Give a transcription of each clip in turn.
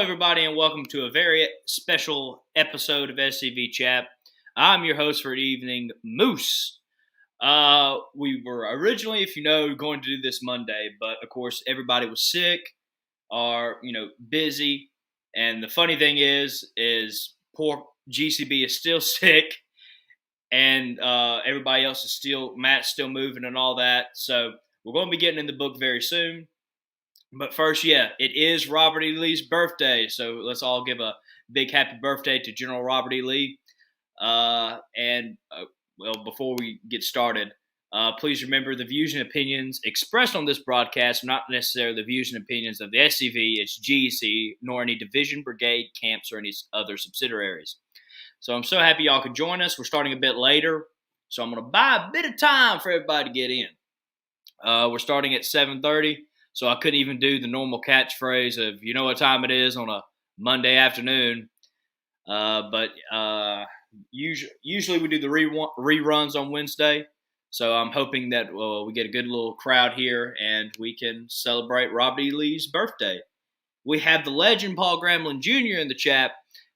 everybody, and welcome to a very special episode of SCV Chat. I'm your host for the evening, Moose. We were originally, if you know, going to do this Monday, but of course, everybody was sick or busy. And the funny thing is poor GCB is still sick, and everybody else is Matt's still moving and all that. So we're going to be getting in the book very soon. But first, it is Robert E. Lee's birthday, so let's all give a big happy birthday to General Robert E. Lee. Before we get started, please remember the views and opinions expressed on this broadcast are not necessarily the views and opinions of the SCV, its GEC, nor any division, brigade, camps, or any other subsidiaries. So I'm so happy y'all could join us. We're starting a bit later, so I'm going to buy a bit of time for everybody to get in. We're starting at 7:30. So I couldn't even do the normal catchphrase of, you know what time it is on a Monday afternoon. But usually we do the reruns on Wednesday. So I'm hoping that we get a good little crowd here and we can celebrate Robert E. Lee's birthday. We have the legend Paul Grambling Jr. in the chat,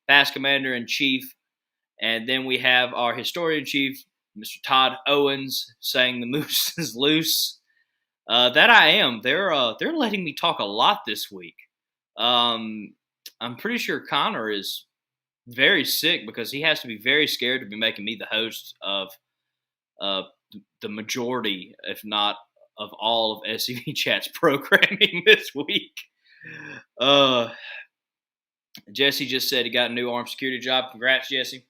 past commander-in-chief. And then we have our historian-chief, Mr. Todd Owens, saying the moose is loose. That I am. They're letting me talk a lot this week. I'm pretty sure Connor is very sick because he has to be very scared to be making me the host of the majority, if not of all of SCV Chat's programming this week. Jesse just said he got a new armed security job. Congrats, Jesse.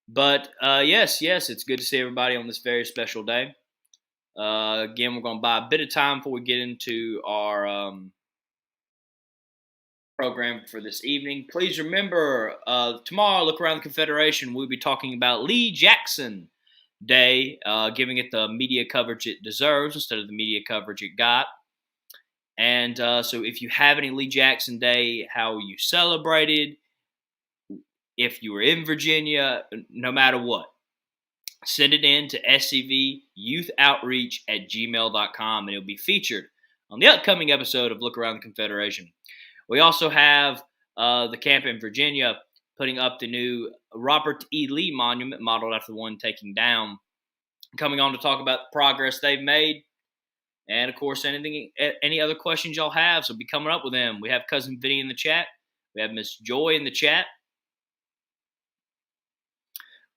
But yes, it's good to see everybody on this very special day. Again, we're going to buy a bit of time before we get into our program for this evening. Please remember, tomorrow, Look Around the Confederation, we'll be talking about Lee Jackson Day, giving it the media coverage it deserves instead of the media coverage it got. And so if you have any Lee Jackson Day, how you celebrated, if you were in Virginia, no matter what, send it in to scvyouthOutreach@gmail.com, and it'll be featured on the upcoming episode of Look Around the Confederation. We also have the camp in Virginia putting up the new Robert E. Lee monument, modeled after the one taken down, coming on to talk about the progress they've made, and, of course, any other questions y'all have, so be coming up with them. We have Cousin Vinny in the chat. We have Miss Joy in the chat.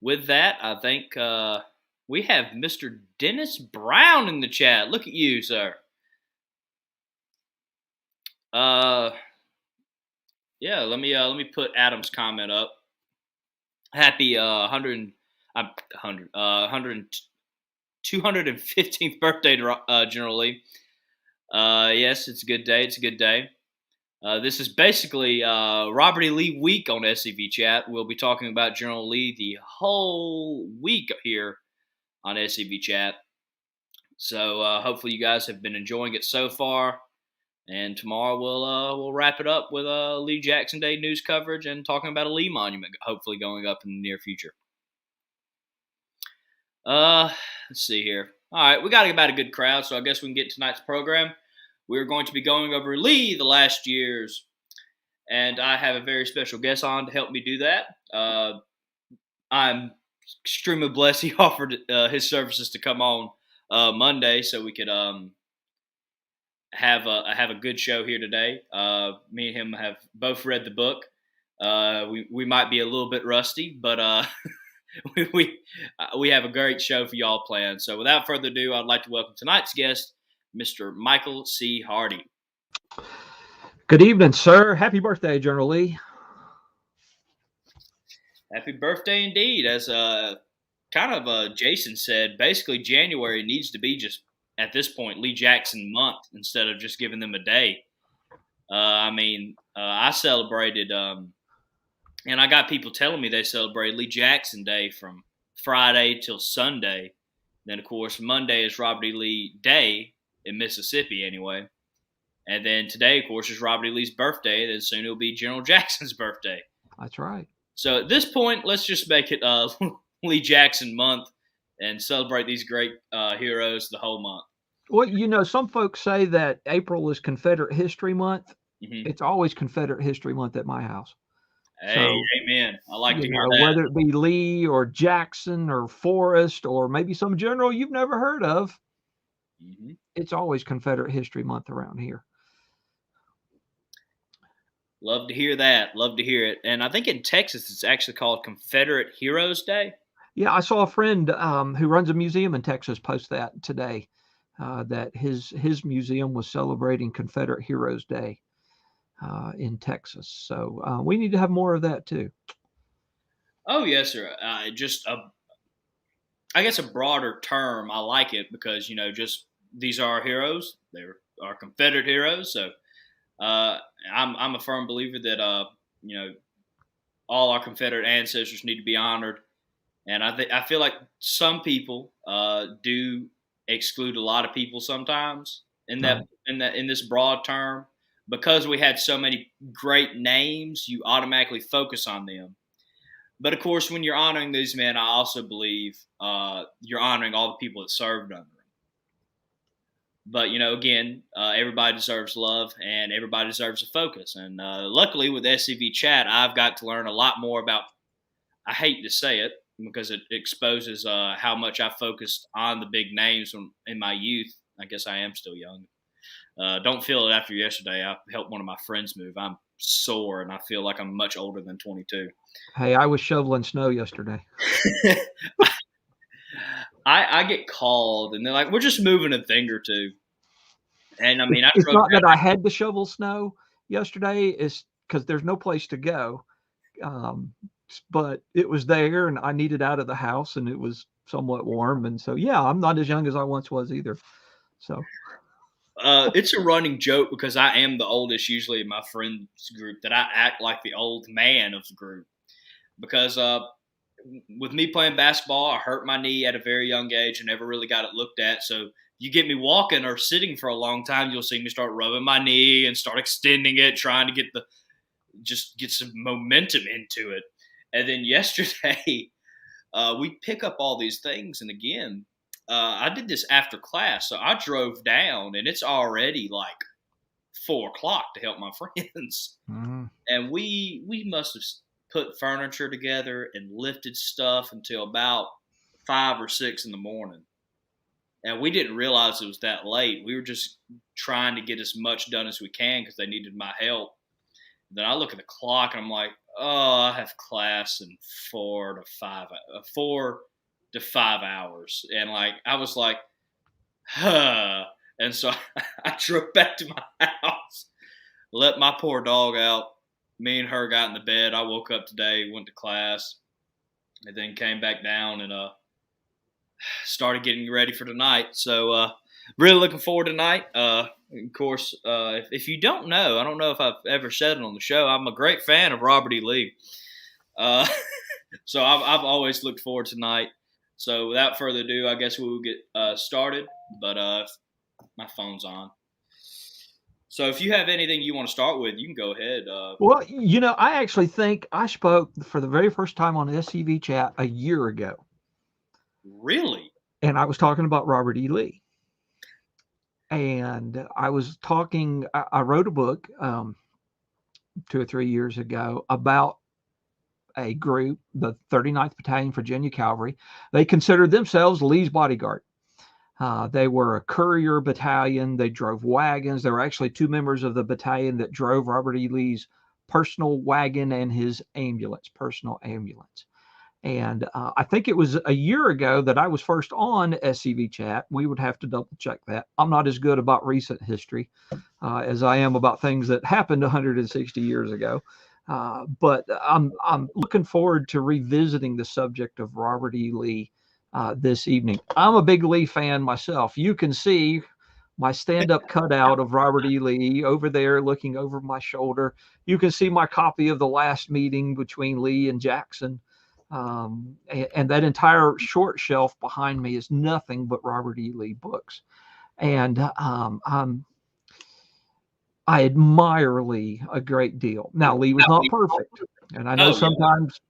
With that, I think we have Mr. Dennis Brown in the chat. Look at you, sir. Let me put Adam's comment up. Happy 215th birthday to General Lee. Yes, it's a good day. It's a good day. This is basically Robert E. Lee week on SCV Chat. We'll be talking about General Lee the whole week here on SCV Chat. So hopefully you guys have been enjoying it so far. And tomorrow we'll wrap it up with Lee Jackson Day news coverage and talking about a Lee monument hopefully going up in the near future. Let's see here. All right, we got about a good crowd, so I guess we can get to tonight's program. We're going to be going over Lee the last years, and I have a very special guest on to help me do that. I'm extremely blessed he offered his services to come on Monday so we could have a good show here today. Me and him have both read the book. We might be a little bit rusty, but we have a great show for y'all planned. So without further ado, I'd like to welcome tonight's guest, Mr. Michael C. Hardy. Good evening, sir. Happy birthday, General Lee. Happy birthday indeed. As Jason said, basically January needs to be just, at this point, Lee Jackson month instead of just giving them a day. I celebrated, and I got people telling me they celebrate Lee Jackson Day from Friday till Sunday. Then, of course, Monday is Robert E. Lee Day in Mississippi anyway. And then today, of course, is Robert E. Lee's birthday. Then soon it'll be General Jackson's birthday. That's right. So at this point, let's just make it Lee Jackson month and celebrate these great heroes the whole month. Well, some folks say that April is Confederate History Month. Mm-hmm. It's always Confederate History Month at my house. Hey, So, amen. I like to you hear know, that. whether it be Lee or Jackson or Forrest or maybe some general you've never heard of, Mm-hmm. it's always Confederate History Month around here. Love to hear that. Love to hear it. And I think in Texas, it's actually called Confederate Heroes Day. Yeah, I saw a friend who runs a museum in Texas post that today, that his museum was celebrating Confederate Heroes Day in Texas. So we need to have more of that too. Oh, yes, sir. I guess a broader term. I like it because, just these are our heroes. They're our Confederate heroes. So uh, I'm a firm believer that, all our Confederate ancestors need to be honored. And I feel like some people do exclude a lot of people sometimes Right. in this broad term, because we had so many great names. You automatically focus on them. But of course, when you're honoring these men, I also believe you're honoring all the people that served under them. But again, everybody deserves love, and everybody deserves a focus. And luckily, with SCV Chat, I've got to learn a lot more about. I hate to say it because it exposes how much I focused on the big names in my youth. I guess I am still young. Don't feel it after yesterday. I helped one of my friends move. I'm sore, and I feel like I'm much older than 22. Hey, I was shoveling snow yesterday. I get called, and they're like, "We're just moving a thing or two." And I mean, I It's drove not that down. I had to shovel snow yesterday. It's because there's no place to go. Um, but it was there, and I needed out of the house, and it was somewhat warm. And so, yeah, I'm not as young as I once was either. So, It's a running joke because I am the oldest usually in my friends group, that I act like the old man of the group because with me playing basketball, I hurt my knee at a very young age and never really got it looked at. So you get me walking or sitting for a long time, you'll see me start rubbing my knee and start extending it, trying to get some momentum into it. And then yesterday, we pick up all these things, and again, I did this after class, so I drove down, and it's already like 4 o'clock to help my friends, mhm. and we must have put furniture together and lifted stuff until about 5 or 6 in the morning, and we didn't realize it was that late. We were just trying to get as much done as we can because they needed my help. Then I look at the clock and I'm like, oh, I have class in 4 to 5 hours, and like I was like, huh. And so I drove back to my house, let my poor dog out. Me and her got in the bed. I woke up today, went to class, and then came back down and started getting ready for tonight. So really looking forward to tonight. Of course, if you don't know, I don't know if I've ever said it on the show, I'm a great fan of Robert E. Lee. Uh, so I've always looked forward to tonight. So without further ado, I guess we will get started. But my phone's on. So if you have anything you want to start with, you can go ahead. Well, I actually think I spoke for the very first time on SCV Chat a year ago, Really? and I was talking about Robert E. Lee. And I was talking, I wrote a book 2 or 3 years ago about a group, the 39th Battalion Virginia Cavalry. They considered themselves Lee's bodyguard. They were a courier battalion. They drove wagons. There were actually 2 members of the battalion that drove Robert E. Lee's personal wagon and his personal ambulance. And I think it was a year ago that I was first on SCV Chat. We would have to double check that. I'm not as good about recent history as I am about things that happened 160 years ago. But I'm looking forward to revisiting the subject of Robert E. Lee this evening. I'm a big Lee fan myself. You can see my stand-up cutout of Robert E. Lee over there looking over my shoulder. You can see my copy of The Last Meeting between Lee and Jackson. And that entire short shelf behind me is nothing but Robert E. Lee books. And I admire Lee a great deal. Now, Lee was not perfect. And I know Oh, yeah. sometimes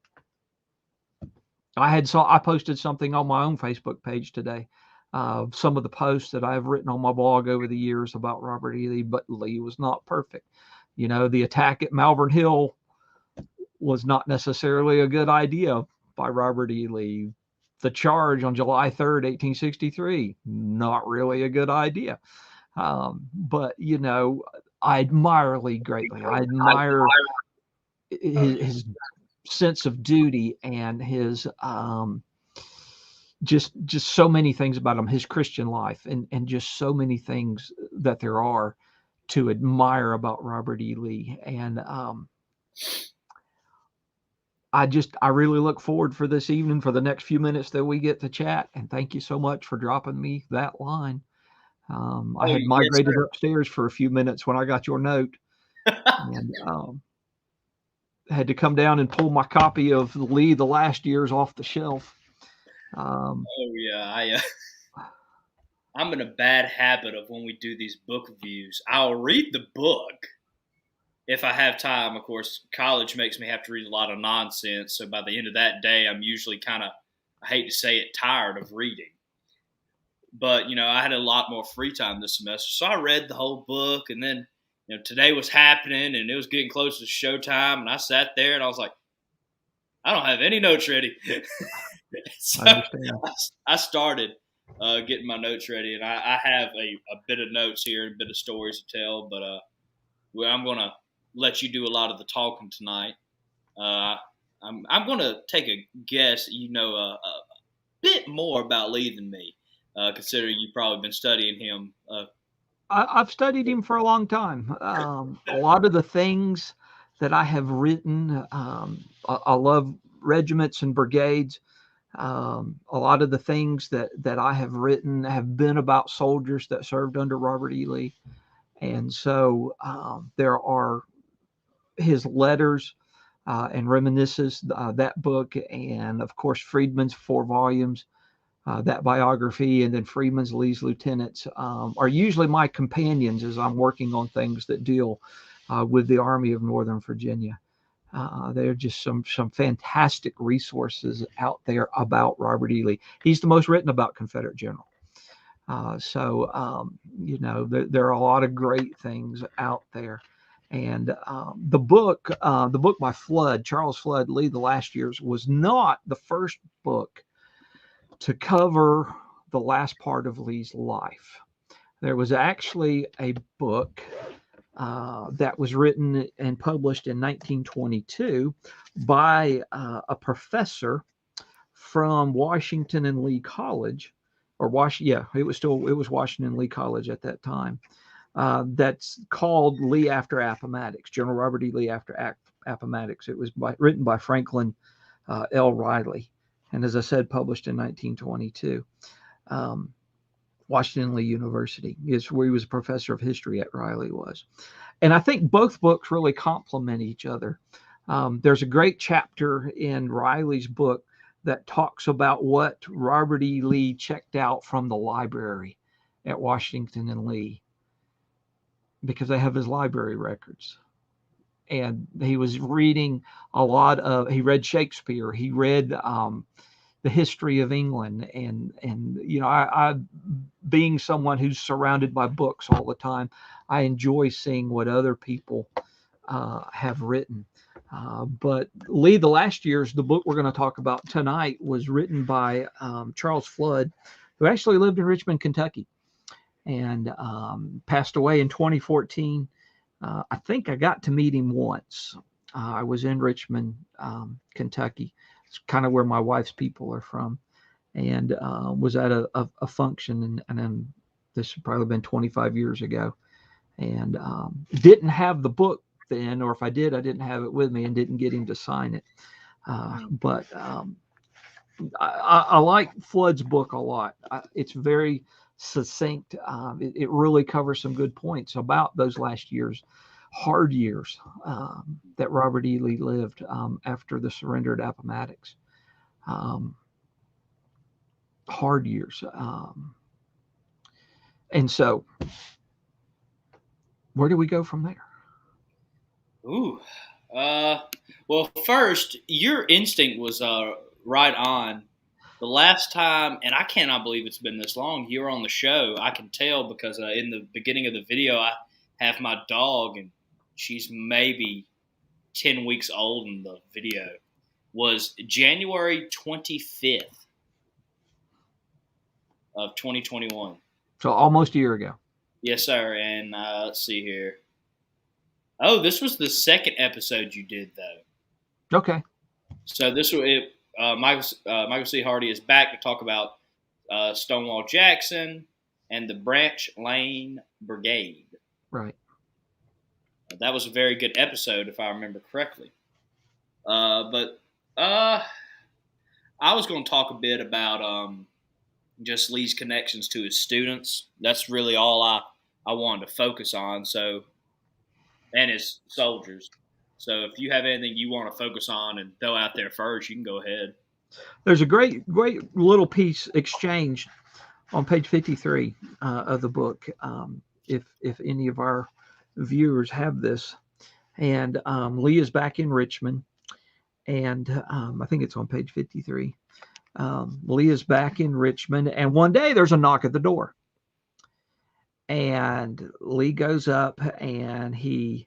I posted something on my own Facebook page today. Some of the posts that I've written on my blog over the years about Robert E. Lee, but Lee was not perfect. The attack at Malvern Hill was not necessarily a good idea by Robert E. Lee. The charge on July 3rd, 1863, not really a good idea. But, I admire Lee greatly. I admire his sense of duty and his just so many things about him, his Christian life, and just so many things that there are to admire about Robert E. Lee. And I really look forward for this evening, for the next few minutes that we get to chat. And thank you so much for dropping me that line. I had migrated upstairs for a few minutes when I got your note, and had to come down and pull my copy of Lee the Last Years off the shelf. I'm in a bad habit of when we do these book reviews. I'll read the book if I have time. Of course, college makes me have to read a lot of nonsense. So by the end of that day, I'm usually kind of, I hate to say it, tired of reading. But, I had a lot more free time this semester. So I read the whole book, and then, today was happening and it was getting close to showtime. And I sat there and I was like, I don't have any notes ready. So I started getting my notes ready, and I have a bit of notes here, a bit of stories to tell, but I'm going to let you do a lot of the talking tonight. I'm going to take a guess you know a bit more about Lee than me, considering you've probably been studying him. I've studied him for a long time. A lot of the things that I have written, I love regiments and brigades. A lot of the things that I have written have been about soldiers that served under Robert E. Lee. And so there are his letters and reminiscences, that book, and of course Friedman's 4 volumes, that biography, and then Friedman's Lee's Lieutenants are usually my companions as I'm working on things that deal with the Army of Northern Virginia. There are just some fantastic resources out there about Robert E. Lee. He's the most written about Confederate general. So there are a lot of great things out there. And the book by Flood, Charles Flood, Lee the Last Years, was not the first book to cover the last part of Lee's life. There was actually a book that was written and published in 1922 by a professor from Washington and Lee College, it was Washington and Lee College at that time. That's called Lee After Appomattox, General Robert E. Lee After Appomattox. It was written by Franklin L. Riley, and as I said, published in 1922. Washington Lee University is where he was a professor of history at. Riley was. And I think both books really complement each other. There's a great chapter in Riley's book that talks about what Robert E. Lee checked out from the library at Washington and Lee, because they have his library records. And he was reading he read Shakespeare, he read the history of England, and I being someone who's surrounded by books all the time, I enjoy seeing what other people have written. But Lee the Last Years, the book we're going to talk about tonight, was written by Charles Flood, who actually lived in Richmond, Kentucky, and passed away in 2014. I think I got to meet him once. I was in Richmond, Kentucky. It's kind of where my wife's people are from, and was at a function, and then this had probably been 25 years ago, and didn't have the book then, or if I did, I didn't have it with me and didn't get him to sign it. But I like Flood's book a lot. It's very succinct. It really covers some good points about those last years, hard years that Robert E. Lee lived after the surrender at Appomattox. Hard years. And so, where do we go from there? Well, first, your instinct was right on. The last time, and I cannot believe it's been this long, you were on the show. I can tell because in the beginning of the video, I have my dog, and she's maybe 10 weeks old in the video, was January 25th of 2021. So almost a year ago. Yes, sir. And let's see here. Oh, this was the second episode you did, though. Okay. So this was it. Michael C. Hardy is back to talk about Stonewall Jackson and the Branch Lane Brigade. Right. That was a very good episode, if I remember correctly. But I was going to talk a bit about just Lee's connections to his students. That's really all I wanted to focus on. So, and his soldiers. So if you have anything you want to focus on and throw out there first, you can go ahead. There's a great little piece exchanged on page 53 of the book. If any of our viewers have this, and Lee is back in Richmond, and I think it's on page 53. Lee is back in Richmond, and one day there's a knock at the door, and Lee goes up and he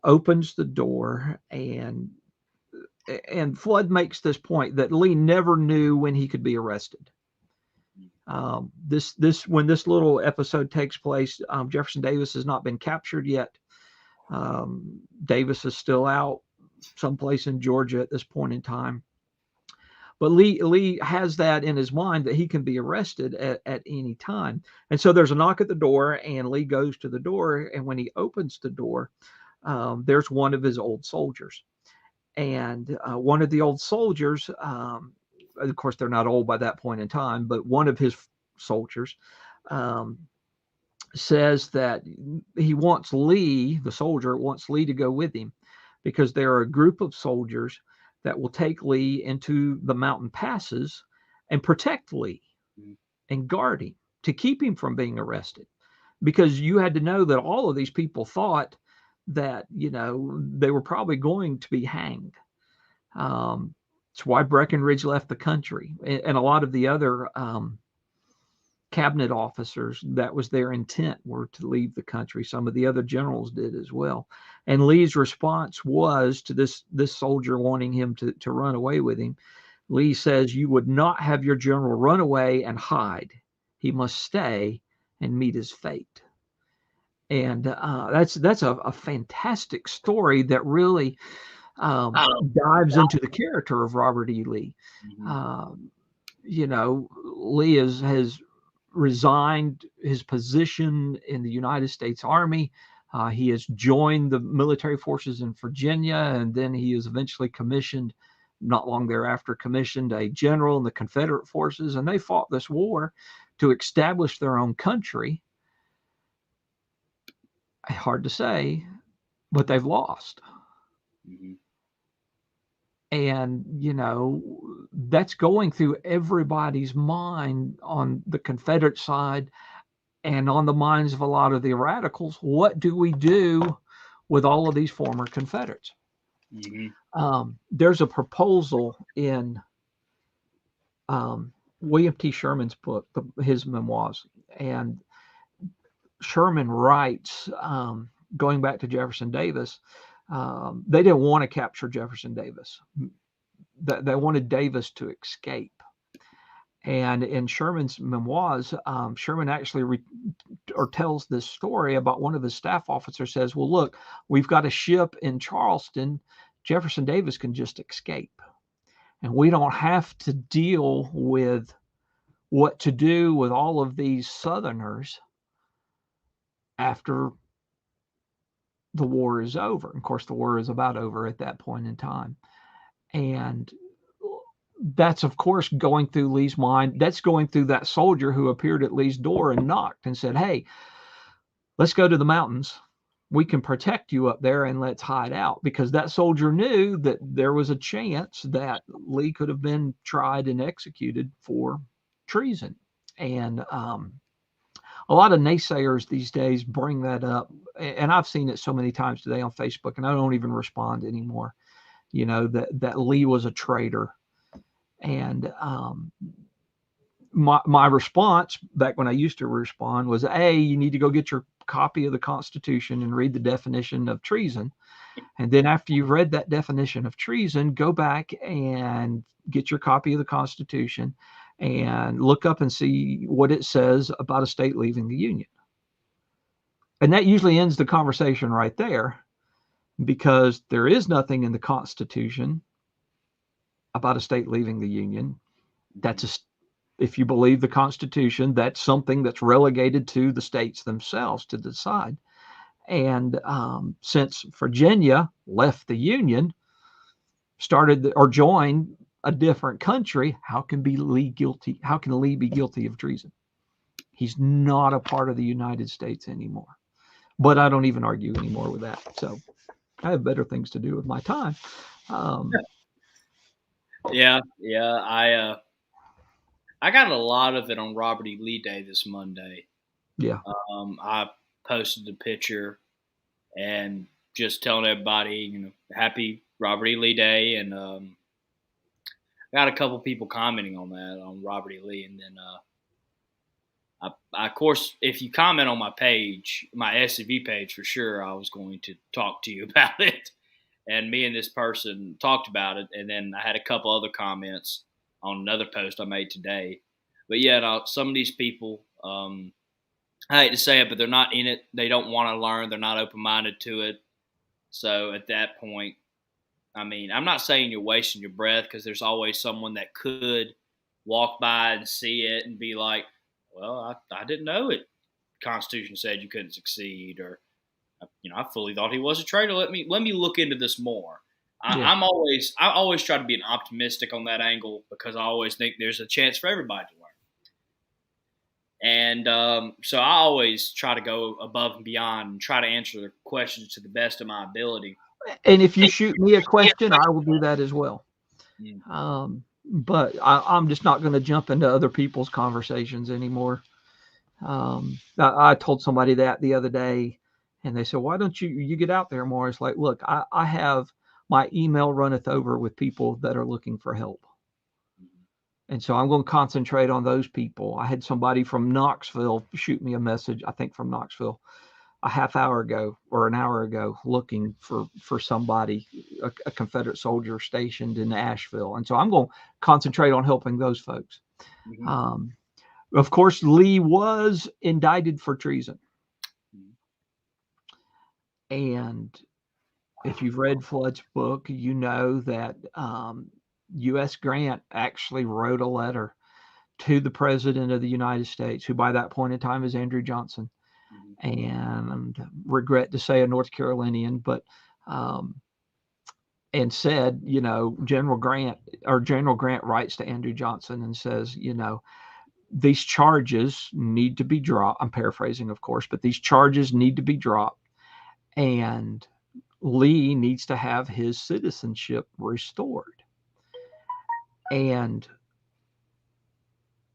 opens the door, and Flood makes this point that Lee never knew when he could be arrested. When this little episode takes place, Jefferson Davis has not been captured yet. Davis is still out someplace in Georgia at this point in time. But Lee has that in his mind that he can be arrested at any time. And so there's a knock at the door, and Lee goes to the door. And when he opens the door, there's one of his old soldiers. And one of the old soldiers, of course, they're not old by that point in time, but one of his soldiers says that he wants Lee, the soldier, wants Lee to go with him because there are a group of soldiers that will take Lee into the mountain passes and protect Lee and guard him to keep him from being arrested. Because you had to know that all of these people thought that, they were probably going to be hanged. It's why Breckinridge left the country, and a lot of the other cabinet officers, that was their intent, were to leave the country. Some of the other generals did as well. And Lee's response was to this soldier wanting him to run away with him. Lee says, "You would not have your general run away and hide. He must stay and meet his fate." And that's a fantastic story that really dives into the character of Robert E. Lee. Lee has resigned his position in the United States Army. He has joined the military forces in Virginia, and then he is eventually commissioned, not long thereafter, commissioned a general in the Confederate forces, and they fought this war to establish their own country. Hard to say, but they've lost. Mm-hmm. And, that's going through everybody's mind on the Confederate side and on the minds of a lot of the radicals. What do we do with all of these former Confederates? Mm-hmm. There's a proposal in William T. Sherman's book, his memoirs, and Sherman writes, going back to Jefferson Davis, they didn't want to capture Jefferson Davis. They wanted Davis to escape. And in Sherman's memoirs, Sherman actually tells this story about one of his staff officers says, "Well, look, we've got a ship in Charleston. Jefferson Davis can just escape. And we don't have to deal with what to do with all of these Southerners after the war is over." Of course, the war is about over at that point in time. And that's, of course, going through Lee's mind. That's going through that soldier who appeared at Lee's door and knocked and said, "Hey, let's go to the mountains. We can protect you up there, and let's hide out." Because that soldier knew that there was a chance that Lee could have been tried and executed for treason. And a lot of naysayers these days bring that up. And I've seen it so many times today on Facebook, and I don't even respond anymore. That Lee was a traitor. And my response back when I used to respond was, "Hey, you need to go get your copy of the Constitution and read the definition of treason. And then after you've read that definition of treason, go back and get your copy of the Constitution and look up and see what it says about a state leaving the Union. And that usually ends the conversation right there, because there is nothing in the Constitution about a state leaving the Union. If you believe the Constitution, that's something that's relegated to the states themselves to decide. And since Virginia left the Union, joined a different country, how can Lee be guilty of treason? He's not a part of the United States anymore. But I don't even argue anymore with that. So I have better things to do with my time. Yeah. I got a lot of it on Robert E. Lee Day this Monday. Yeah. I posted the picture and just telling everybody, happy Robert E. Lee Day. And I got a couple people commenting on that, on Robert E. Lee. And then, I, of course, if you comment on my page, my SCV page, for sure, I was going to talk to you about it. And me and this person talked about it. And then I had a couple other comments on another post I made today. But yeah, some of these people, I hate to say it, but they're not in it. They don't want to learn. They're not open-minded to it. So at that point, I mean, I'm not saying you're wasting your breath, because there's always someone that could walk by and see it and be like, well, I didn't know it. Constitution said you couldn't succeed, or, I fully thought he was a traitor. Let me look into this more. I always try to be an optimistic on that angle, because I always think there's a chance for everybody to learn. And so I always try to go above and beyond and try to answer the questions to the best of my ability. And if you shoot me a question, I will do that as well. But I'm just not going to jump into other people's conversations anymore. I told somebody that the other day, and they said, why don't you get out there more? It's like, look, I have my email runneth over with people that are looking for help. And so I'm going to concentrate on those people. I had somebody from Knoxville shoot me a message, I think from Knoxville, a half hour ago or an hour ago, looking for somebody, a Confederate soldier stationed in Asheville. And so I'm going to concentrate on helping those folks. Of course, Lee was indicted for treason. And if you've read Flood's book, you know that U.S. Grant actually wrote a letter to the President of the United States, who by that point in time is Andrew Johnson. And regret to say a North Carolinian, but and said, General Grant writes to Andrew Johnson and says, these charges need to be dropped. I'm paraphrasing, of course, but these charges need to be dropped, and Lee needs to have his citizenship restored. And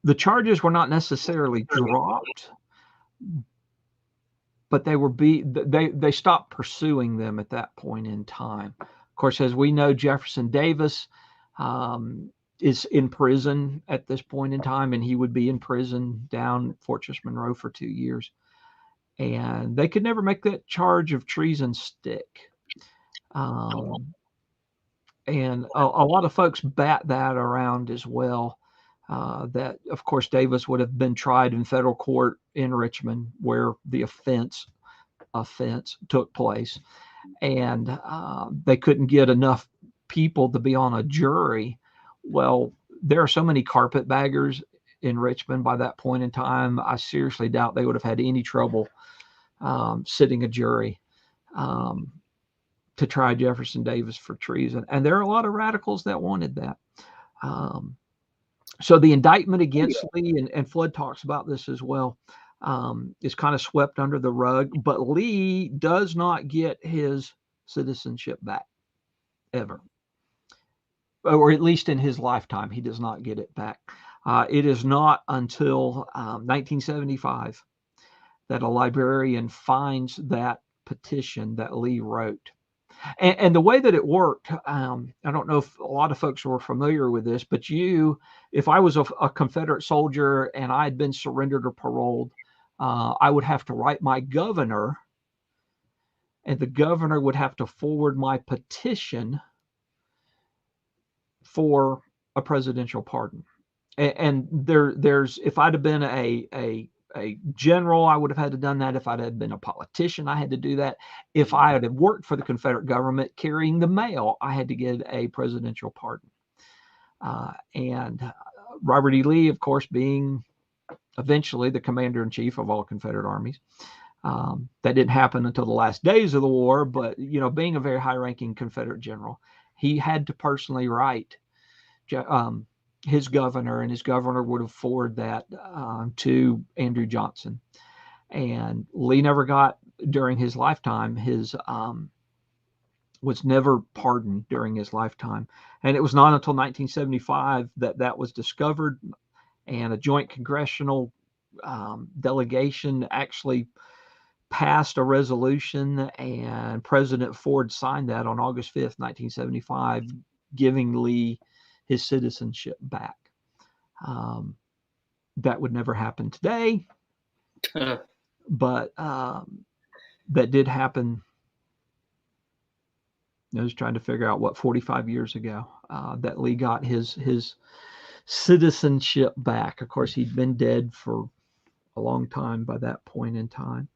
the charges were not necessarily dropped, but they stopped pursuing them at that point in time. Of course, as we know, Jefferson Davis is in prison at this point in time, and he would be in prison down at Fortress Monroe for 2 years. And they could never make that charge of treason stick. And a lot of folks bat that around as well. That, of course, Davis would have been tried in federal court in Richmond, where the offense took place, and they couldn't get enough people to be on a jury. Well, there are so many carpetbaggers in Richmond by that point in time. I seriously doubt they would have had any trouble sitting a jury to try Jefferson Davis for treason. And there are a lot of radicals that wanted that. So the indictment against Lee, and Flood talks about this as well, is kind of swept under the rug. But Lee does not get his citizenship back, ever. Or at least in his lifetime, he does not get it back. It is not until 1975 that a librarian finds that petition that Lee wrote. And the way that it worked, I don't know if a lot of folks were familiar with this, but if I was a Confederate soldier and I had been surrendered or paroled, I would have to write my governor, and the governor would have to forward my petition for a presidential pardon. And there's if I'd have been a general, I would have had to done that. If I'd have been a politician, I had to do that. If I had worked for the Confederate government carrying the mail, I had to get a presidential pardon. And Robert E. Lee, of course, being eventually the commander-in-chief of all Confederate armies. That didn't happen until the last days of the war, but, being a very high-ranking Confederate general, he had to personally write his governor, and his governor would have forwarded that to Andrew Johnson. And Lee never got, during his lifetime, was never pardoned during his lifetime. And it was not until 1975 that was discovered, and a joint congressional delegation actually passed a resolution, and President Ford signed that on August 5th, 1975, giving Lee his citizenship back. That would never happen today, but that did happen. I was trying to figure out 45 years ago that Lee got his citizenship back. Of course, he'd been dead for a long time by that point in time.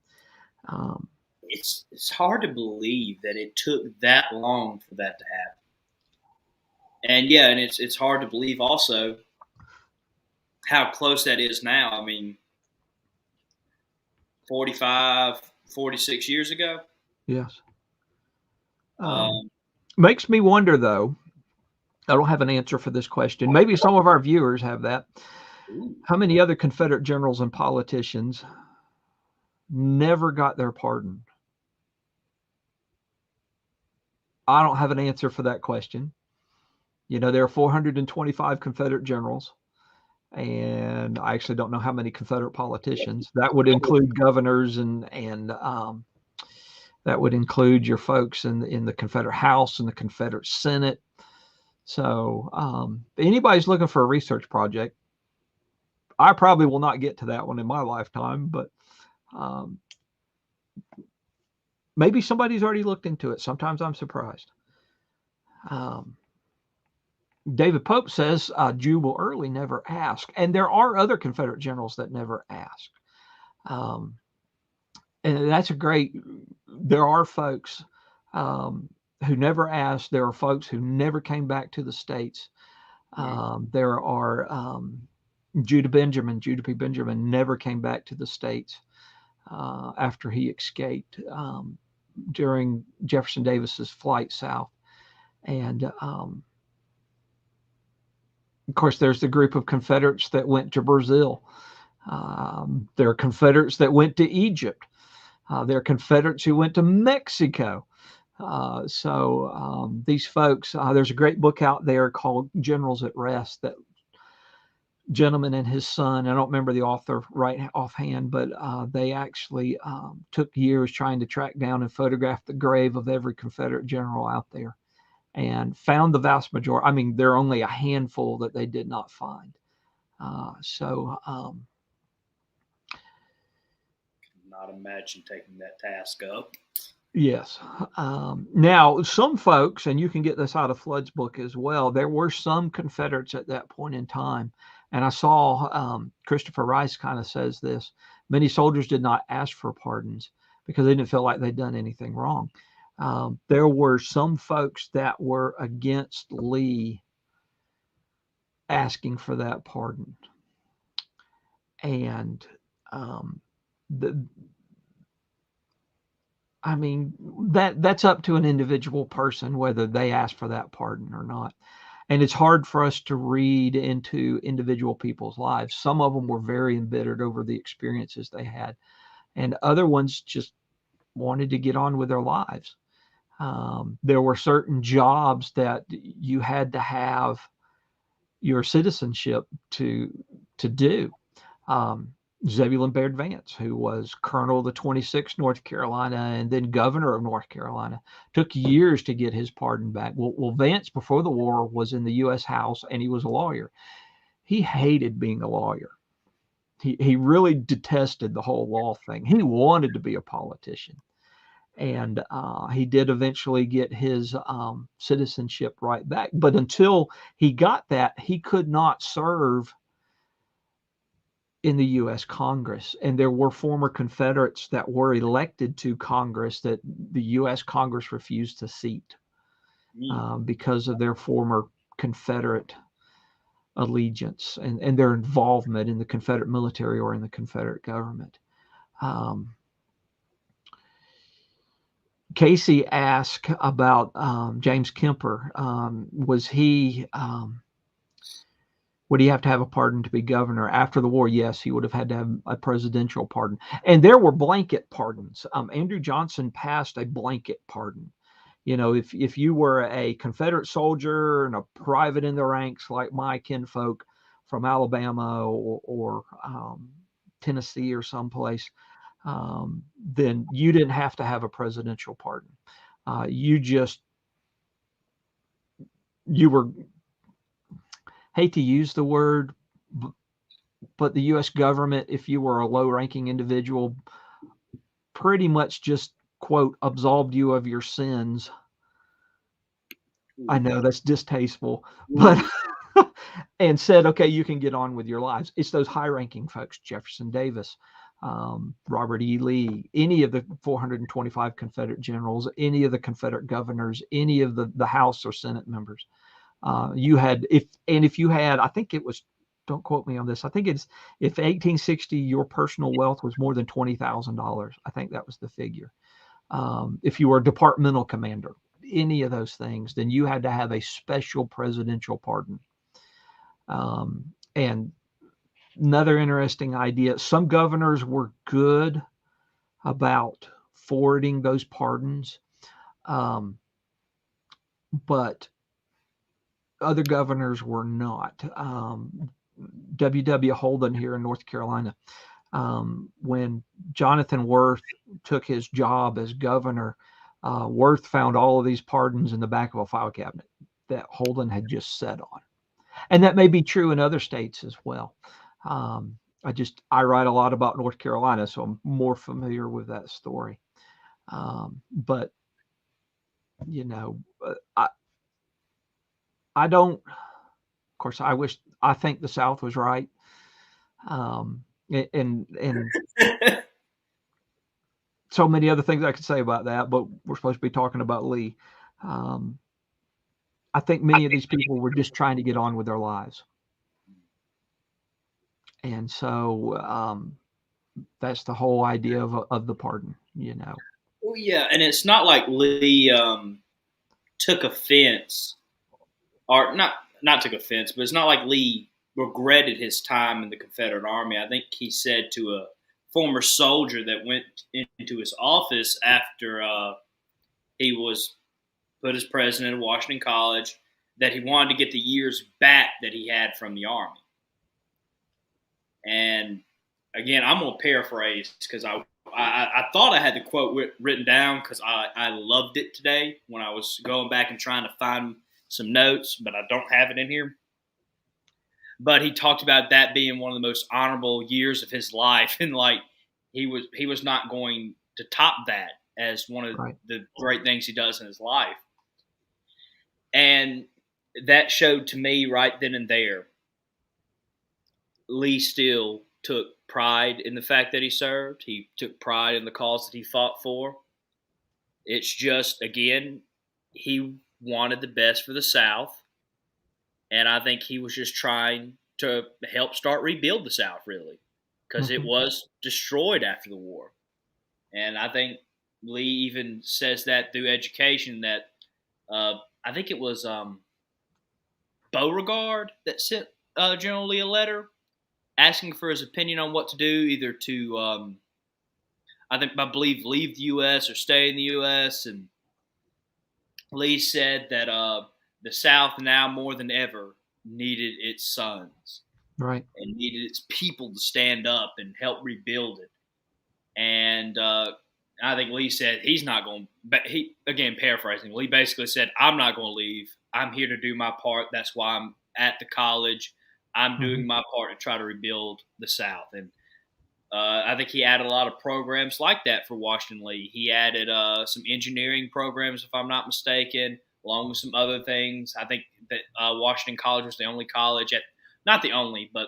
It's hard to believe that it took that long for that to happen. And yeah, and it's hard to believe also how close that is now. I mean, 45, 46 years ago. Yes. Makes me wonder, though. I don't have an answer for this question. Maybe some of our viewers have that. How many other Confederate generals and politicians never got their pardon? I don't have an answer for that question. There are 425 Confederate generals, and I actually don't know how many Confederate politicians. That would include governors, and that would include your folks in the Confederate House and the Confederate Senate. So if anybody's looking for a research project, I probably will not get to that one in my lifetime, but maybe somebody's already looked into it. Sometimes I'm surprised. David Pope says Jubal Early never asked, and there are other Confederate generals that never asked. And that's there are folks who never asked. There are folks who never came back to the States. There are Judah P. Benjamin never came back to the States after he escaped during Jefferson Davis's flight south. And of course, there's the group of Confederates that went to Brazil. There are Confederates that went to Egypt. There are Confederates who went to Mexico. So these folks, there's a great book out there called Generals at Rest, that gentleman and his son, I don't remember the author right offhand, but they actually took years trying to track down and photograph the grave of every Confederate general out there, and found the vast majority. I mean, there are only a handful that they did not find. Not imagine taking that task up. Yes. Now, some folks, and you can get this out of Flood's book as well, there were some Confederates at that point in time. And I saw Christopher Rice kind of says this: many soldiers did not ask for pardons because they didn't feel like they'd done anything wrong. There were some folks that were against Lee asking for that pardon. And that's up to an individual person whether they ask for that pardon or not. And it's hard for us to read into individual people's lives. Some of them were very embittered over the experiences they had, and other ones just wanted to get on with their lives. There were certain jobs that you had to have your citizenship to do. Zebulon Baird Vance, who was Colonel of the 26th North Carolina and then Governor of North Carolina, took years to get his pardon back. Well, Vance, before the war, was in the U.S. House, and he was a lawyer. He hated being a lawyer. He really detested the whole law thing. He wanted to be a politician. And he did eventually get his citizenship right back. But until he got that, he could not serve in the U.S. Congress. And there were former Confederates that were elected to Congress that the U.S. Congress refused to seat because of their former Confederate allegiance and their involvement in the Confederate military or in the Confederate government. Casey asked about James Kemper. Was he, would he have to have a pardon to be governor? After the war, yes, he would have had to have a presidential pardon. And there were blanket pardons. Andrew Johnson passed a blanket pardon. You know, if you were a Confederate soldier and a private in the ranks like my kinfolk from Alabama or Tennessee or someplace, then you didn't have to have a presidential pardon. You were, hate to use the word, but the U.S. government, if you were a low-ranking individual, pretty much just, quote, absolved you of your sins. I know that's distasteful, but and said, okay, you can get on with your lives. It's those high-ranking folks, Jefferson Davis, Robert E. Lee, any of the 425 Confederate generals, any of the Confederate governors, any of the House or Senate members. You had, if you had, I think it was, don't quote me on this, I think it's, if 1860 your personal wealth was more than $20,000, I think that was the figure. If you were a departmental commander, any of those things, then you had to have a special presidential pardon. And another interesting idea, some governors were good about forwarding those pardons, but other governors were not. W.W. Holden here in North Carolina, when Jonathan Worth took his job as governor, Worth found all of these pardons in the back of a file cabinet that Holden had just sat on. And that may be true in other states as well. I write a lot about North Carolina, so I'm more familiar with that story. But, you know, I don't, of course, I think the South was right. And so many other things I could say about that, but we're supposed to be talking about Lee. I think many of these people were just trying to get on with their lives. And so that's the whole idea of the pardon, you know. Well, yeah, and it's not like Lee took offense, or not took offense, but it's not like Lee regretted his time in the Confederate Army. I think he said to a former soldier that went into his office after he was put as president of Washington College that he wanted to get the years back that he had from the Army. And again, I'm going to paraphrase because I thought I had the quote written down because I loved it today when I was going back and trying to find some notes, but I don't have it in here. But he talked about that being one of the most honorable years of his life, and like he was not going to top that as one of the great things he does in his life. And that showed to me right then and there, Lee still took pride in the fact that he served. He took pride in the cause that he fought for. It's just, again, he wanted the best for the South. And I think he was just trying to help start rebuild the South, really, because it was destroyed after the war. And I think Lee even says that through education that I think it was Beauregard that sent General Lee a letter asking for his opinion on what to do, either to, I believe, leave the U.S. or stay in the U.S. And Lee said that the South now more than ever needed its sons, right, and needed its people to stand up and help rebuild it. And I think Lee said he's not going. But he, again, paraphrasing, Lee basically said, "I'm not going to leave. I'm here to do my part. That's why I'm at the college. I'm doing my part to try to rebuild the South." And I think he added a lot of programs like that for Washington Lee. He added some engineering programs, if I'm not mistaken, along with some other things. I think that Washington College was the only college not the only, but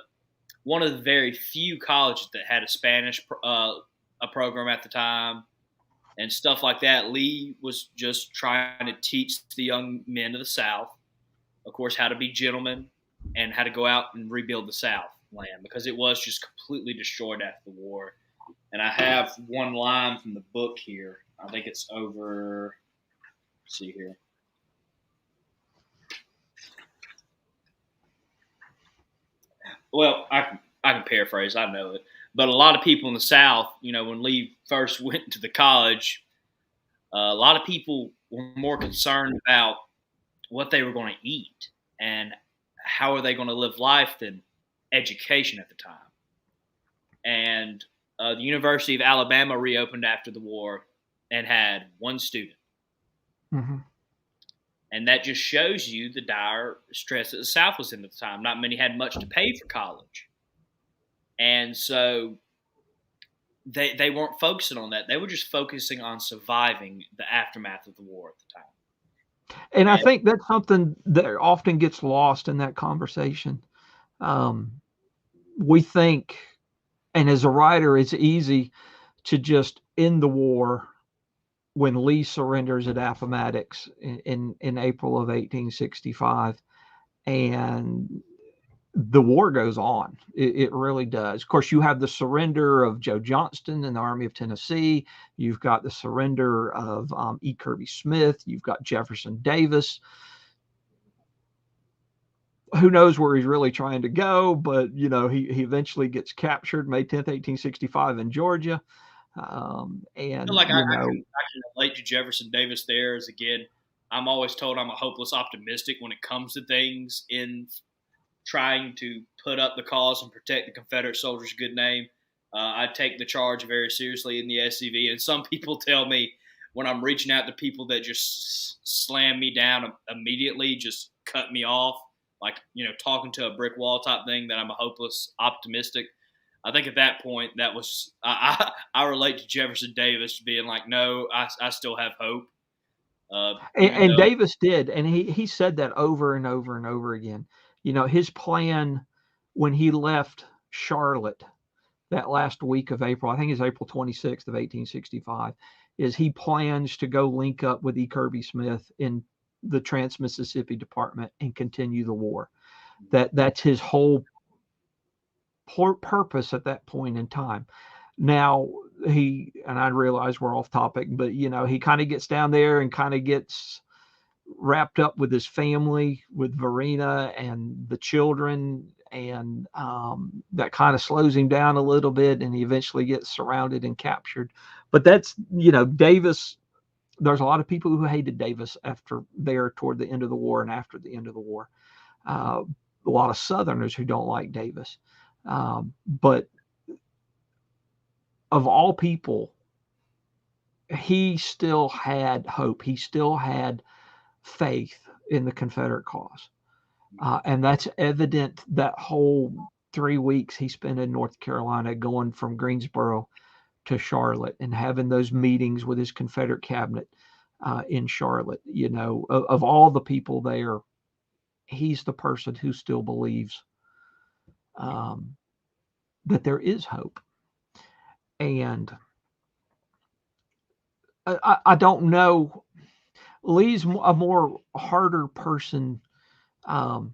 one of the very few colleges that had a Spanish a program at the time and stuff like that. Lee was just trying to teach the young men of the South, of course, how to be gentlemen and how to go out and rebuild the South land because it was just completely destroyed after the war. And I have one line from the book here. I think it's over. Let's see here. Well, I can paraphrase. I know it, but a lot of people in the South, when Lee first went to the college, a lot of people were more concerned about what they were going to eat and how are they going to live life than education at the time. And the University of Alabama reopened after the war and had one student. Mm-hmm. And that just shows you the dire stress that the South was in at the time. Not many had much to pay for college. And so they weren't focusing on that. They were just focusing on surviving the aftermath of the war at the time. And I think that's something that often gets lost in that conversation. We think, and as a writer, it's easy to just end the war when Lee surrenders at Appomattox in April of 1865, and the war goes on. It really does. Of course, you have the surrender of Joe Johnston in the Army of Tennessee. You've got the surrender of E. Kirby Smith. You've got Jefferson Davis. Who knows where he's really trying to go, but, he eventually gets captured May 10th, 1865 in Georgia. And I feel like I can relate to Jefferson Davis there. As again, I'm always told I'm a hopeless optimistic when it comes to things in trying to put up the cause and protect the Confederate soldiers' good name. I take the charge very seriously in the SCV, and some people tell me when I'm reaching out to people that just slam me down immediately, just cut me off, like talking to a brick wall type thing, that I'm a hopeless optimistic. I think at that point, that was I relate to Jefferson Davis being like, no, I still have hope. And Davis did, and he said that over and over and over again. His plan when he left Charlotte that last week of April, I think it's April 26th of 1865, is he plans to go link up with E. Kirby Smith in the Trans-Mississippi Department and continue the war. That's his whole purpose at that point in time. Now and I realize we're off topic, but he kind of gets down there and kind of gets wrapped up with his family, with Verena and the children, and that kind of slows him down a little bit, and he eventually gets surrounded and captured. But that's Davis. There's a lot of people who hated Davis toward the end of the war and after the end of the war. A lot of Southerners who don't like Davis. But of all people, he still had hope. He still had faith in the Confederate cause. And that's evident that whole 3 weeks he spent in North Carolina, going from Greensboro to Charlotte and having those meetings with his Confederate cabinet in Charlotte. Of all the people there, he's the person who still believes that there is hope. And I don't know. Lee's a more harder person to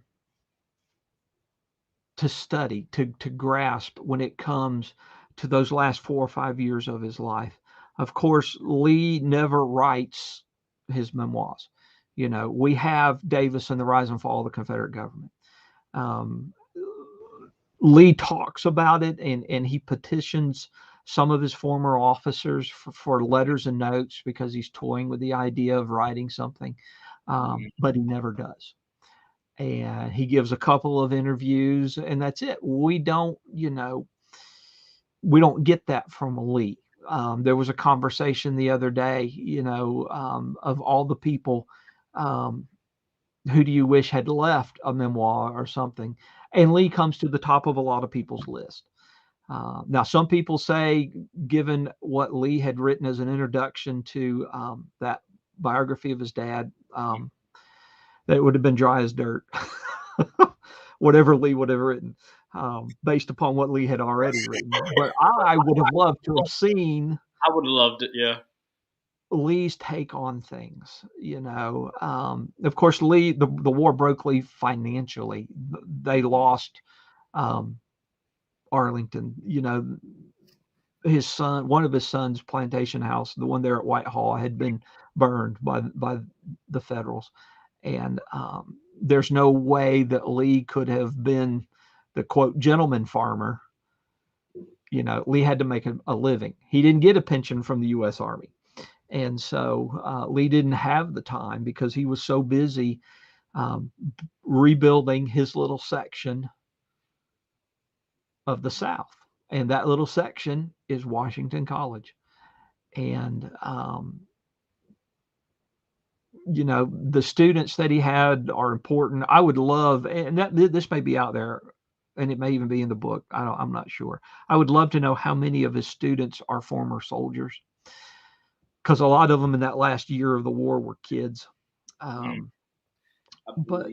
study, to grasp when it comes to those last 4 or 5 years of his life. Of course, Lee never writes his memoirs. We have Davis and the Rise and Fall of the Confederate Government. Lee talks about it, and he petitions some of his former officers for letters and notes because he's toying with the idea of writing something, but he never does. And he gives a couple of interviews, and that's it. We don't get that from Lee. There was a conversation the other day, of all the people, who do you wish had left a memoir or something? And Lee comes to the top of a lot of people's list. Now, some people say, given what Lee had written as an introduction to that biography of his dad, that it would have been dry as dirt, whatever Lee would have written, based upon what Lee had already written. But I would have loved to have seen I would have loved it. Yeah. Lee's take on things. Of course, Lee, the war broke Lee financially. They lost Arlington. His son, one of his son's plantation house, the one there at Whitehall, had been burned by the Federals, and there's no way that Lee could have been the quote gentleman farmer. Lee had to make a living. He didn't get a pension from the U.S. Army. And so Lee didn't have the time because he was so busy rebuilding his little section of the South. And that little section is Washington College. And, the students that he had are important. I would love, and this may be out there, and it may even be in the book. I'm not sure. I would love to know how many of his students are former soldiers, because a lot of them in that last year of the war were kids. But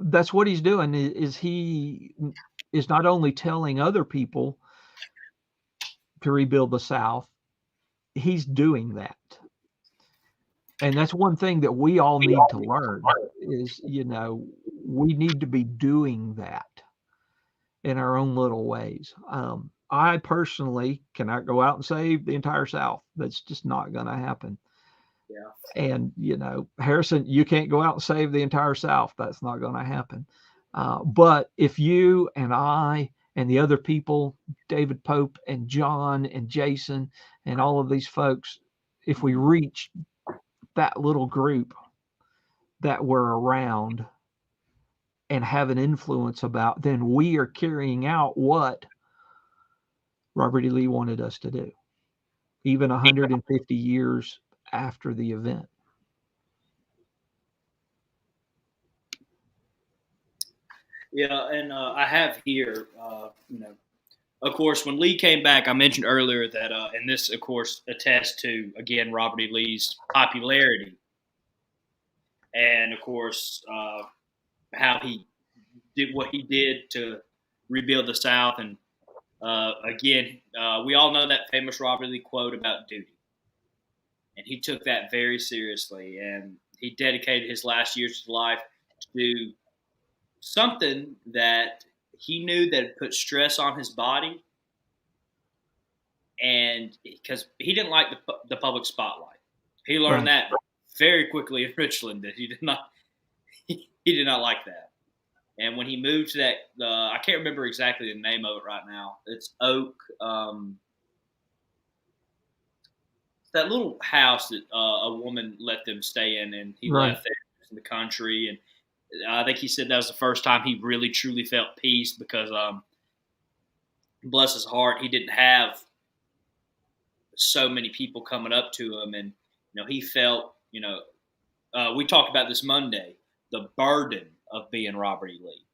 that's what he's doing. Is he is not only telling other people to rebuild the South, he's doing that. And that's one thing that we all need to learn is, we need to be doing that in our own little ways. I personally cannot go out and save the entire South. That's just not going to happen. Yeah. And, Harrison, you can't go out and save the entire South. That's not going to happen. But if you and I and the other people, David Pope and John and Jason and all of these folks, if we reach that little group that we're around and have an influence about, then we are carrying out what Robert E. Lee wanted us to do, even 150 years after the event. Yeah, and I have here, of course, when Lee came back, I mentioned earlier that, and this, of course, attests to, again, Robert E. Lee's popularity. And, of course, how he did what he did to rebuild the South. And, again, we all know that famous Robert E. Lee quote about duty. And he took that very seriously. And he dedicated his last years of life to something that he knew that put stress on his body, and because he didn't like the public spotlight. He learned that very quickly in Richland, that he did not like that. And when he moved to that, I can't remember exactly the name of it right now. It's Oak. That little house that a woman let them stay in, and he left there in the country. And I think he said that was the first time he really truly felt peace, because bless his heart, he didn't have so many people coming up to him. And, he felt, we talked about this Monday, the burden of being Robert E. Lee.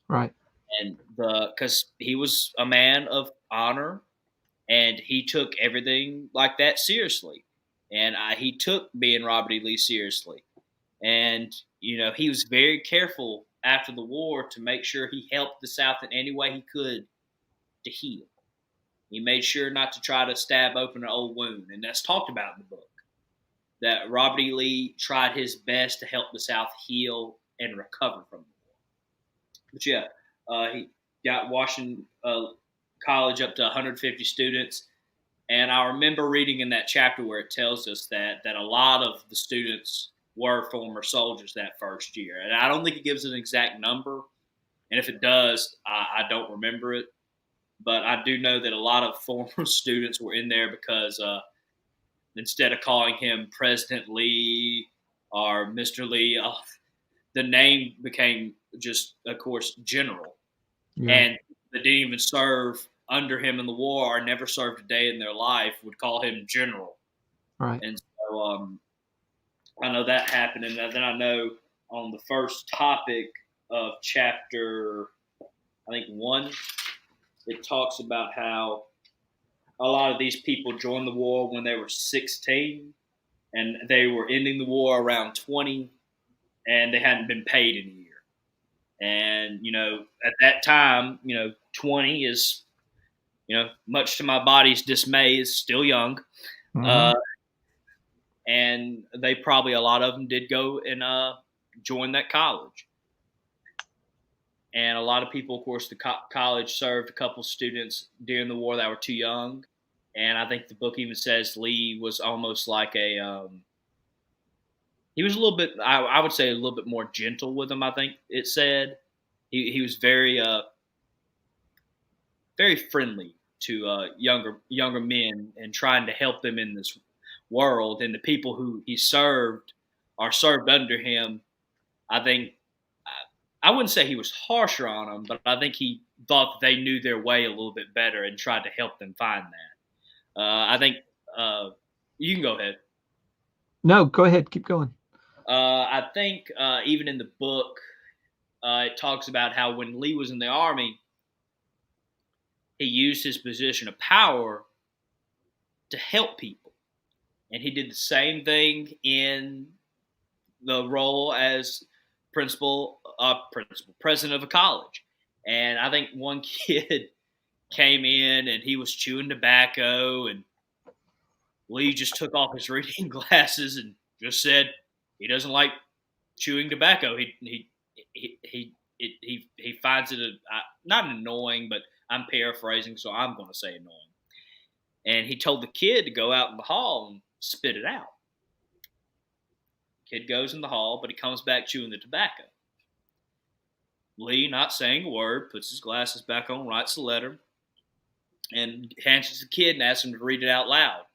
Right. And because he was a man of honor, and he took everything like that seriously. And he took being Robert E. Lee seriously. And, he was very careful after the war to make sure he helped the South in any way he could to heal. He made sure not to try to stab open an old wound. And that's talked about in the book, that Robert E. Lee tried his best to help the South heal and recover from the war. But yeah, he got Washington College up to 150 students. And I remember reading in that chapter where it tells us that a lot of the students were former soldiers that first year. And I don't think it gives an exact number. And if it does, I don't remember it. But I do know that a lot of former students were in there because instead of calling him President Lee or Mr. Lee, the name became just, of course, General. Yeah. And they didn't even serve under him in the war, or never served a day in their life, would call him General. Right. And so I know that happened. And then I know on the first topic of chapter, I think 1, it talks about how a lot of these people joined the war when they were 16, and they were ending the war around 20, and they hadn't been paid in a year. And at that time, 20 is, much to my body's dismay, is still young. Mm-hmm. And they probably, a lot of them did go and join that college. And a lot of people, of course, the college served a couple students during the war that were too young. And I think the book even says Lee was almost like he was a little bit, I would say, a little bit more gentle with them. I think it said he was very very friendly to younger men and trying to help them in this world. And the people who he served or served under him, I think, I wouldn't say he was harsher on them, but I think he thought they knew their way a little bit better and tried to help them find that. I think you can go ahead. No, go ahead. Keep going. I think even in the book, it talks about how when Lee was in the Army, he used his position of power to help people. And he did the same thing in the role as president of a college. And I think one kid came in and he was chewing tobacco, and Lee just took off his reading glasses and just said he doesn't like chewing tobacco. He finds it not annoying, but I'm paraphrasing, so I'm going to say annoying. And he told the kid to go out in the hall and spit it out. Kid goes in the hall, but he comes back chewing the tobacco. Lee, not saying a word, puts his glasses back on, writes the letter, and hands it to the kid and asks him to read it out loud.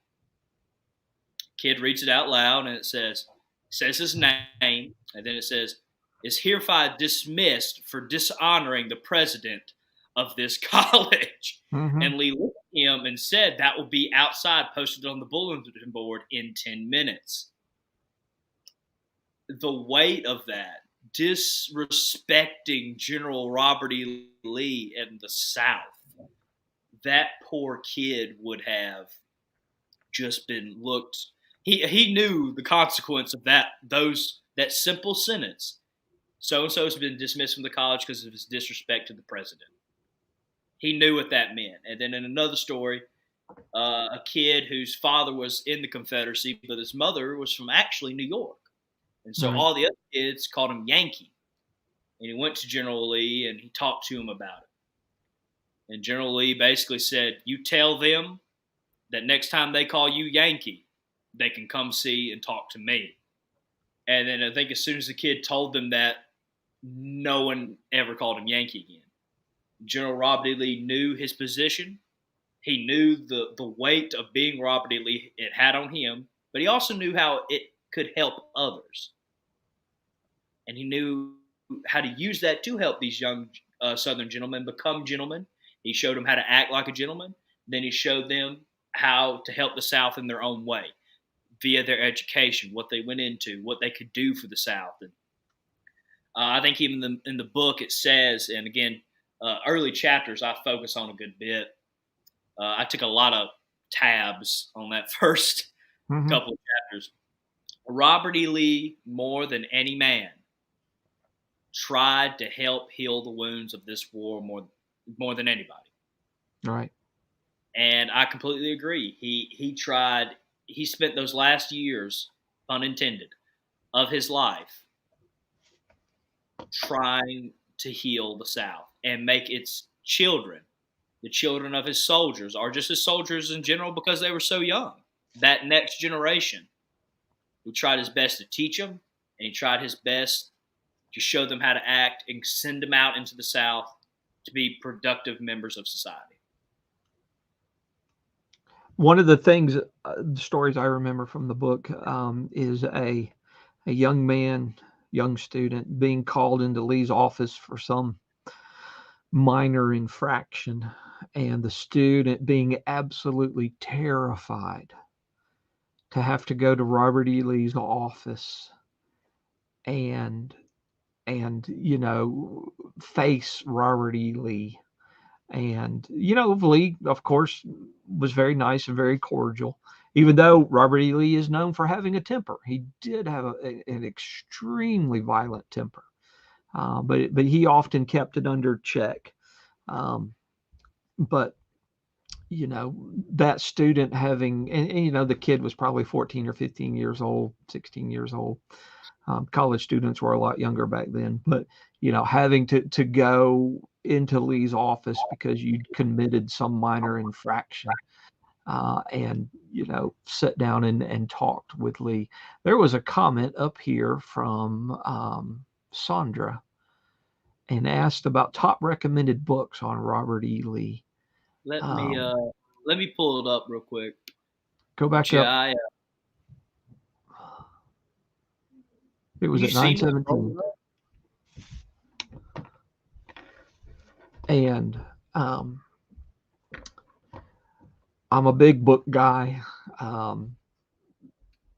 Kid reads it out loud, and it says his name, and then it says, is hereby dismissed for dishonoring the president of this college. Mm-hmm. And Lee looked at him and said that will be outside, posted on the bulletin board in 10 minutes. The weight of that, disrespecting General Robert E. Lee in the South, that poor kid would have just been looked. He knew the consequence of that simple sentence. So-and-so has been dismissed from the college because of his disrespect to the president. He knew what that meant. And then in another story, a kid whose father was in the Confederacy, but his mother was from actually New York. And so all the other kids called him Yankee. And he went to General Lee and he talked to him about it. And General Lee basically said, you tell them that next time they call you Yankee, they can come see and talk to me. And then I think as soon as the kid told them that, no one ever called him Yankee again. General Robert E. Lee knew his position. He knew the weight of being Robert E. Lee it had on him, but he also knew how it could help others. And he knew how to use that to help these young Southern gentlemen become gentlemen. He showed them how to act like a gentleman. Then he showed them how to help the South in their own way via their education, what they went into, what they could do for the South. And I think even in the book it says, and again, early chapters I focus on a good bit. I took a lot of tabs on that first couple of chapters. Robert E. Lee, more than any man, tried to help heal the wounds of this war more than anybody. Right. And I completely agree. He tried. He spent those last years, pun intended, of his life trying to heal the South and make its children, the children of his soldiers, or just his soldiers in general because they were so young, that next generation. He tried his best to teach them, and he tried his best to show them how to act and send them out into the South to be productive members of society. One of the things, stories I remember from the book is a young student being called into Lee's office for some minor infraction, and the student being absolutely terrified to have to go to Robert E. Lee's office and face Robert E. Lee And, Lee, of course, was very nice and very cordial, even though Robert E. Lee is known for having a temper. He did have an extremely violent temper, but he often kept it under check. But, that student having, and the kid was probably 14 or 15 years old, 16 years old. College students were a lot younger back then, but having to go into Lee's office because you'd committed some minor infraction, and sit down and talked with Lee. There was a comment up here from Sandra, and asked about top recommended books on Robert E. Lee. Let me pull it up real quick. Go back up. It was at 9:17. And I'm a big book guy.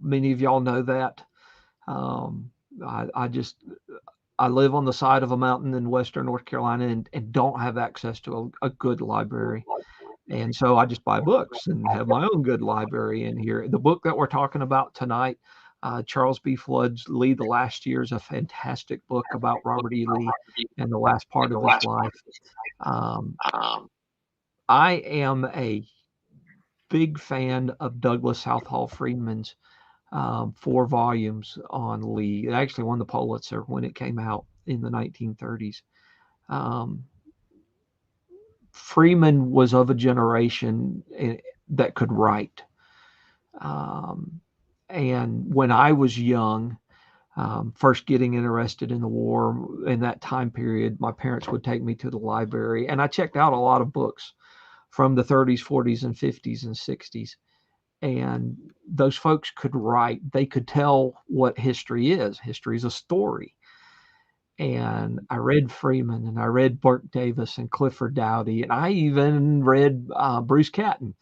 Many of y'all know that. I live on the side of a mountain in western North Carolina and don't have access to a good library. And so I just buy books and have my own good library in here. The book that we're talking about tonight, Charles B. Flood's Lee, The Last Year, is a fantastic book about Robert E. Lee and the last part of his life. I am a big fan of Douglas Southall Freeman's 4 volumes on Lee. It actually won the Pulitzer when it came out in the 1930s. Freeman was of a generation that could write. And when I was young, first getting interested in the war in that time period, my parents would take me to the library, and I checked out a lot of books from the 30s, 40s, and 50s and 60s. And those folks could write. They could tell what history is. History is a story. And I read Freeman, and I read Burt Davis and Clifford Doughty, and I even read Bruce Catton,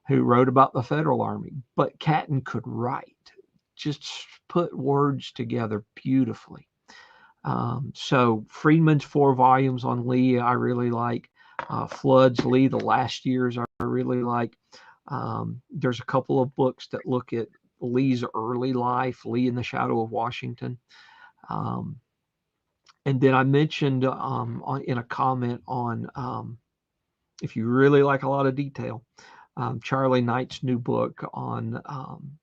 who wrote about the Federal Army. But Catton could write, just put words together beautifully. So Freeman's 4 volumes on Lee, I really like. Flood's Lee, The Last Years, I really like. There's a couple of books that look at Lee's early life, Lee in the Shadow of Washington. And then I mentioned in a comment on, if you really like a lot of detail, Charlie Knight's new book on,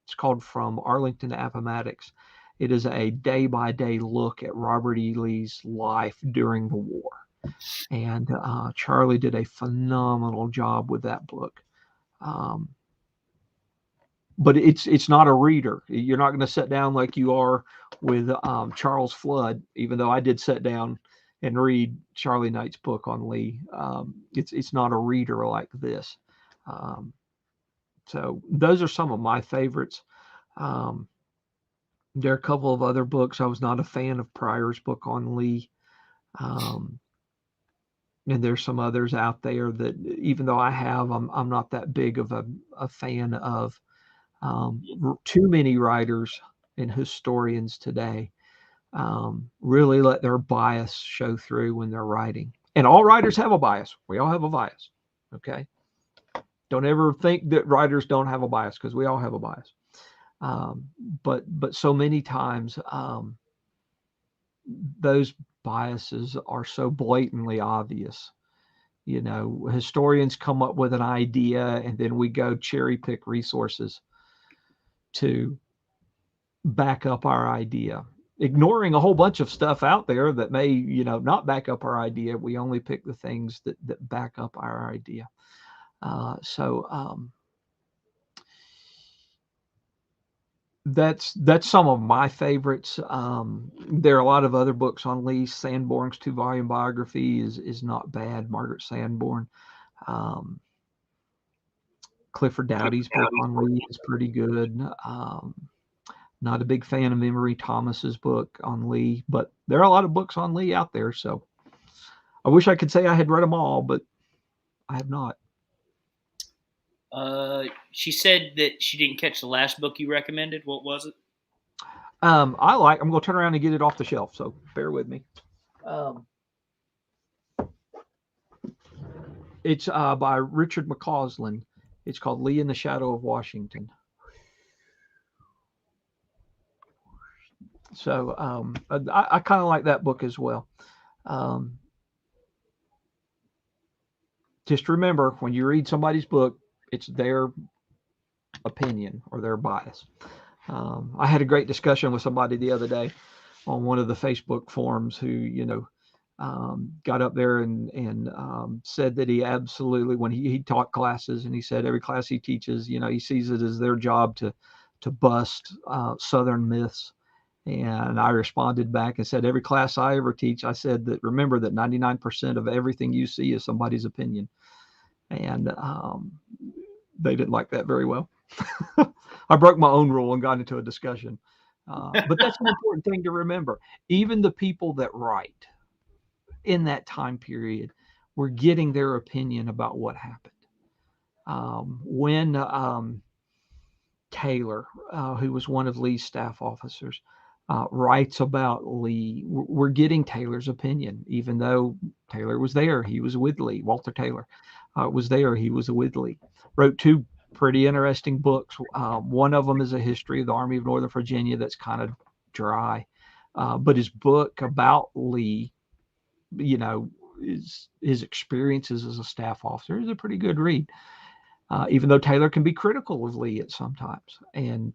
it's called From Arlington to Appomattox. It is a day-by-day look at Robert E. Lee's life during the war. And Charlie did a phenomenal job with that book. But it's not a reader. You're not going to sit down like you are with Charles Flood, even though I did sit down and read Charlie Knight's book on Lee. It's not a reader like this. So those are some of my favorites. There are a couple of other books. I was not a fan of Pryor's book on Lee. And there's some others out there that, even though I have, I'm not that big of a fan of. Too many writers and historians today really let their bias show through when they're writing. And all writers have a bias. We all have a bias. Okay. Don't ever think that writers don't have a bias, because we all have a bias. But so many times those biases are so blatantly obvious. Historians come up with an idea, and then we go cherry pick resources to back up our idea, ignoring a whole bunch of stuff out there that may, not back up our idea. We only pick the things that back up our idea. So that's some of my favorites. There are a lot of other books on Lee. Sanborn's 2-volume biography is not bad. Margaret Sanborn. Clifford Doughty's book on Lee is pretty good. Not a big fan of Emory Thomas's book on Lee, but there are a lot of books on Lee out there. So I wish I could say I had read them all, but I have not. She said that she didn't catch the last book you recommended. What was it? I'm going to turn around and get it off the shelf, so bear with me. It's by Richard McCausland. It's called Lee in the Shadow of Washington. So I kind of like that book as well. Um, just remember, when you read somebody's book, it's their opinion or their bias. I had a great discussion with somebody the other day on one of the Facebook forums who, got up there and said that he absolutely, when he taught classes, and he said every class he teaches, he sees it as their job to bust Southern myths. And I responded back and said, every class I ever teach, I said that remember that 99% of everything you see is somebody's opinion. And they didn't like that very well. I broke my own rule and got into a discussion. But that's an important thing to remember. Even the people that write in that time period were getting their opinion about what happened. When Taylor, who was one of Lee's staff officers, writes about Lee, we're getting Taylor's opinion, even though Taylor was there. He was with Lee. Walter Taylor was there. He was with Lee. Wrote two pretty interesting books. One of them is a history of the Army of Northern Virginia that's kind of dry. But his book about Lee, his experiences as a staff officer is a pretty good read. Even though Taylor can be critical of Lee at sometimes. And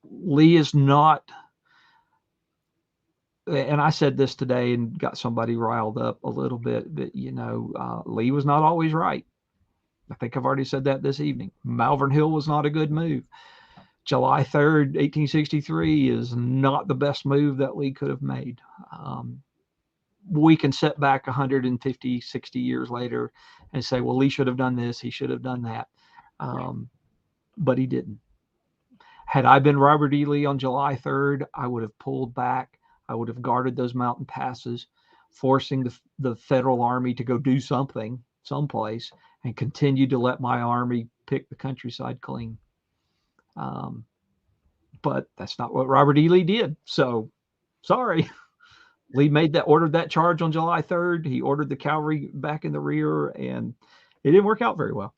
Lee is not, and I said this today and got somebody riled up a little bit, but, Lee was not always right. I think I've already said that this evening. Malvern Hill was not a good move. July 3rd, 1863 is not the best move that Lee could have made. We can sit back 150, 60 years later and say, well, Lee should have done this. He should have done that. But he didn't. Had I been Robert E. Lee on July 3rd, I would have pulled back. I would have guarded those mountain passes, forcing the federal army to go do something someplace and continue to let my army pick the countryside clean. But that's not what Robert E. Lee did. So sorry. Lee ordered that charge on July 3rd. He ordered the cavalry back in the rear, and it didn't work out very well.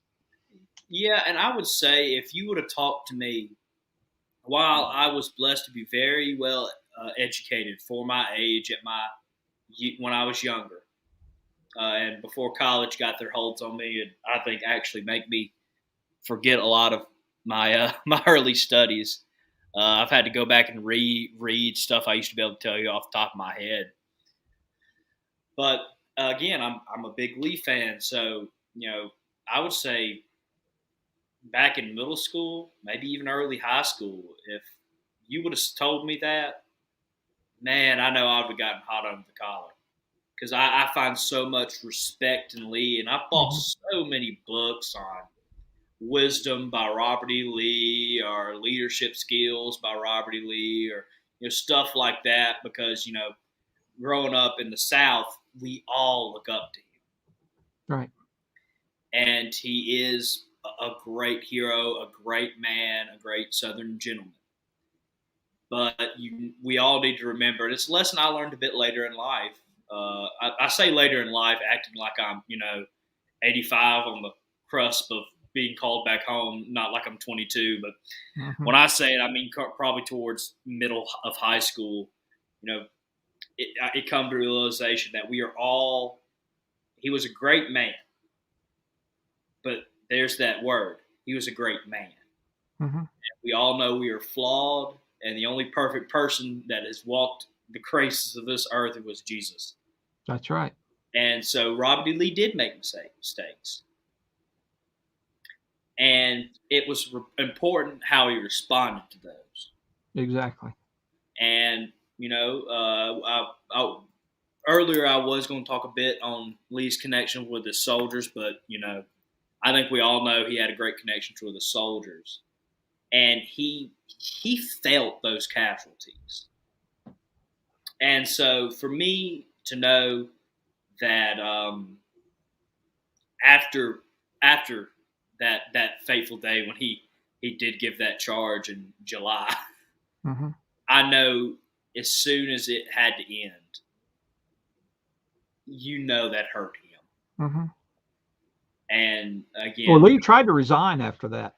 Yeah, and I would say if you would have talked to me while I was blessed to be very well educated for my age when I was younger, and before college got their holds on me, and I think actually make me forget a lot of my my early studies. I've had to go back and reread stuff I used to be able to tell you off the top of my head. But again, I'm a big Lee fan, so I would say back in middle school, maybe even early high school, if you would have told me that, man, I know I would have gotten hot under the collar because I find so much respect in Lee, and I've bought so many books on Wisdom by Robert E. Lee or Leadership Skills by Robert E. Lee or stuff like that because growing up in the South, we all look up to him. Right. And he is a great hero, a great man, a great Southern gentleman. But we all need to remember, and it's a lesson I learned a bit later in life. I say later in life, acting like I'm, 85 on the cusp of being called back home, not like I'm 22. But when I say it, I mean probably towards middle of high school. It come to realization that he was a great man. But there's that word. He was a great man. And we all know we are flawed, and the only perfect person that has walked the graces of this earth was Jesus. That's right. And so Robert E. Lee did make mistakes. And it was important how he responded to those. Exactly. And, earlier I was going to talk a bit on Lee's connection with the soldiers, but, I think we all know he had a great connection to the soldiers. And he felt those casualties. And so for me to know that after that fateful day when he did give that charge in July, I know as soon as it had to end, that hurt him. And Well, again, Lee tried to resign after that.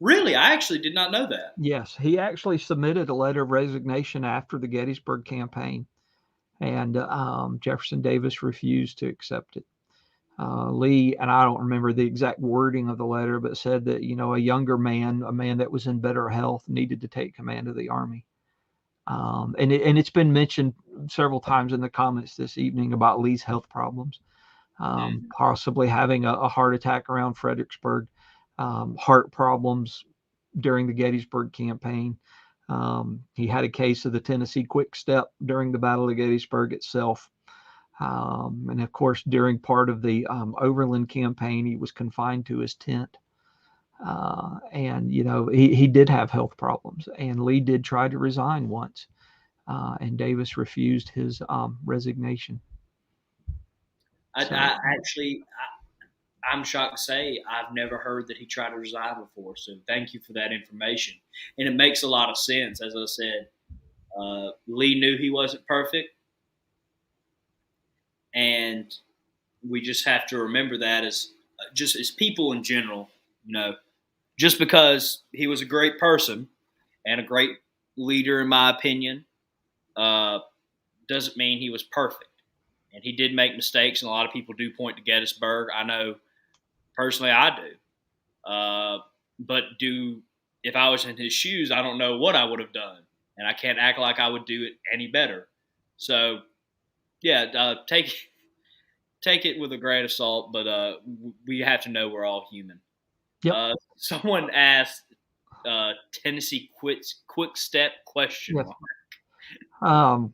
really, I actually did not know that. Yes, he actually submitted a letter of resignation after the Gettysburg campaign, and Jefferson Davis refused to accept it. Lee, and I don't remember the exact wording of the letter, but said that, a younger man, a man that was in better health, needed to take command of the Army. And it's been mentioned several times in the comments this evening about Lee's health problems, possibly having a heart attack around Fredericksburg, heart problems during the Gettysburg campaign. He had a case of the Tennessee Quick Step during the Battle of Gettysburg itself. And of course, during part of the Overland campaign, he was confined to his tent. And, he did have health problems. And Lee did try to resign once. And Davis refused his resignation. I'm shocked to say I've never heard that he tried to resign before. So thank you for that information. And it makes a lot of sense. As I said, Lee knew he wasn't perfect. And we just have to remember that as people in general, just because he was a great person and a great leader, in my opinion, doesn't mean he was perfect. And he did make mistakes, and a lot of people do point to Gettysburg. I know personally I do. But if I was in his shoes, I don't know what I would have done. And I can't act like I would do it any better. So, yeah, take it with a grain of salt, but we have to know we're all human. Yep. Someone asked Tennessee quick step question Yes. mark.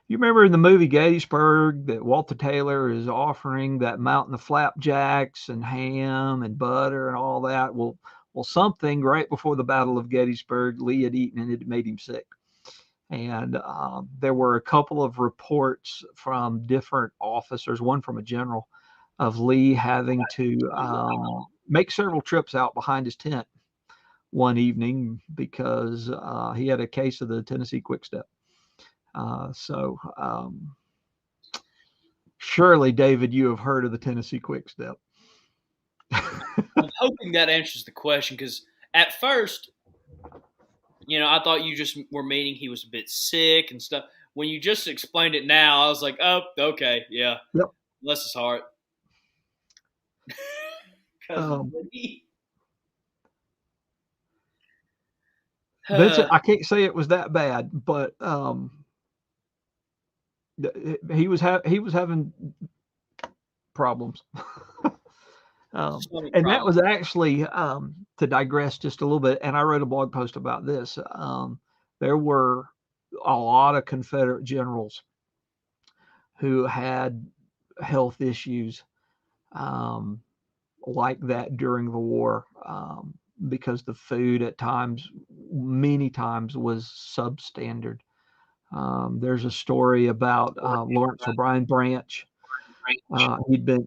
You remember in the movie Gettysburg that Walter Taylor is offering that mountain of flapjacks and ham and butter and all that? Well, something right before the Battle of Gettysburg, Lee had eaten and it made him sick. And there were a couple of reports from different officers, one from a general, of Lee having to make several trips out behind his tent one evening because he had a case of the Tennessee Quick Step. Surely, David, you have heard of the Tennessee Quick Step. I'm hoping that answers the question, because at first, I thought you just were meaning he was a bit sick and stuff. When you just explained it now, I was like, oh, okay, yeah. Yep. Bless his heart. Vincent, I can't say it was that bad, but he was having problems. And that was actually, to digress just a little bit, and I wrote a blog post about this. There were a lot of Confederate generals who had health issues like that during the war, because the food at times, many times, was substandard. There's a story about Lawrence O'Brien Branch.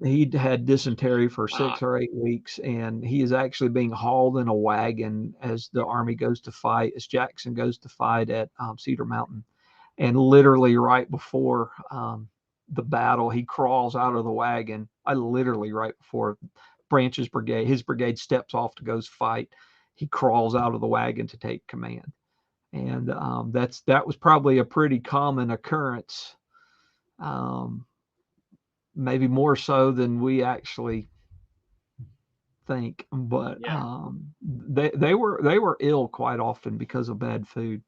He'd had dysentery for 6 or 8 weeks, and he is actually being hauled in a wagon as the Army goes to fight, as Jackson goes to fight at Cedar Mountain. And literally right before the battle, he crawls out of the wagon. Literally right before his brigade steps off to go fight, he crawls out of the wagon to take command. And that was probably a pretty common occurrence. Maybe more so than we actually think, but yeah. They were ill quite often because of bad food.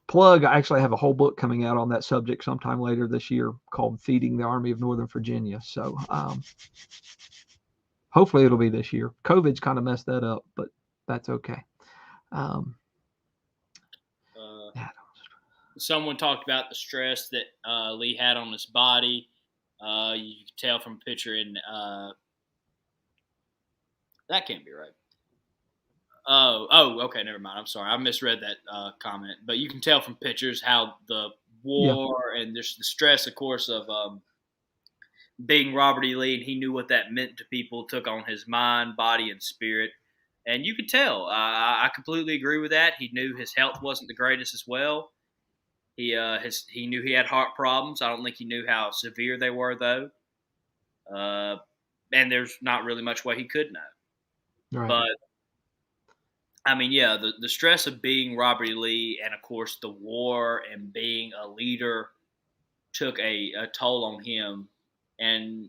Plug, I actually have a whole book coming out on that subject sometime later this year called Feeding the Army of Northern Virginia. So hopefully it'll be this year. COVID's kind of messed that up, but that's okay. Someone talked about the stress that Lee had on his body. You can tell from a picture in that can't be right. Oh, okay, never mind. I'm sorry, I misread that comment. But you can tell from pictures how the war and there's the stress, of course, of being Robert E. Lee, and he knew what that meant to people. Took on his mind, body, and spirit, and you could tell. I completely agree with that. He knew his health wasn't the greatest as well. He knew he had heart problems. I don't think he knew how severe they were, though. And there's not really much way he could know. Right. But I mean, yeah, the stress of being Robert E. Lee, and of course the war and being a leader, took a toll on him. And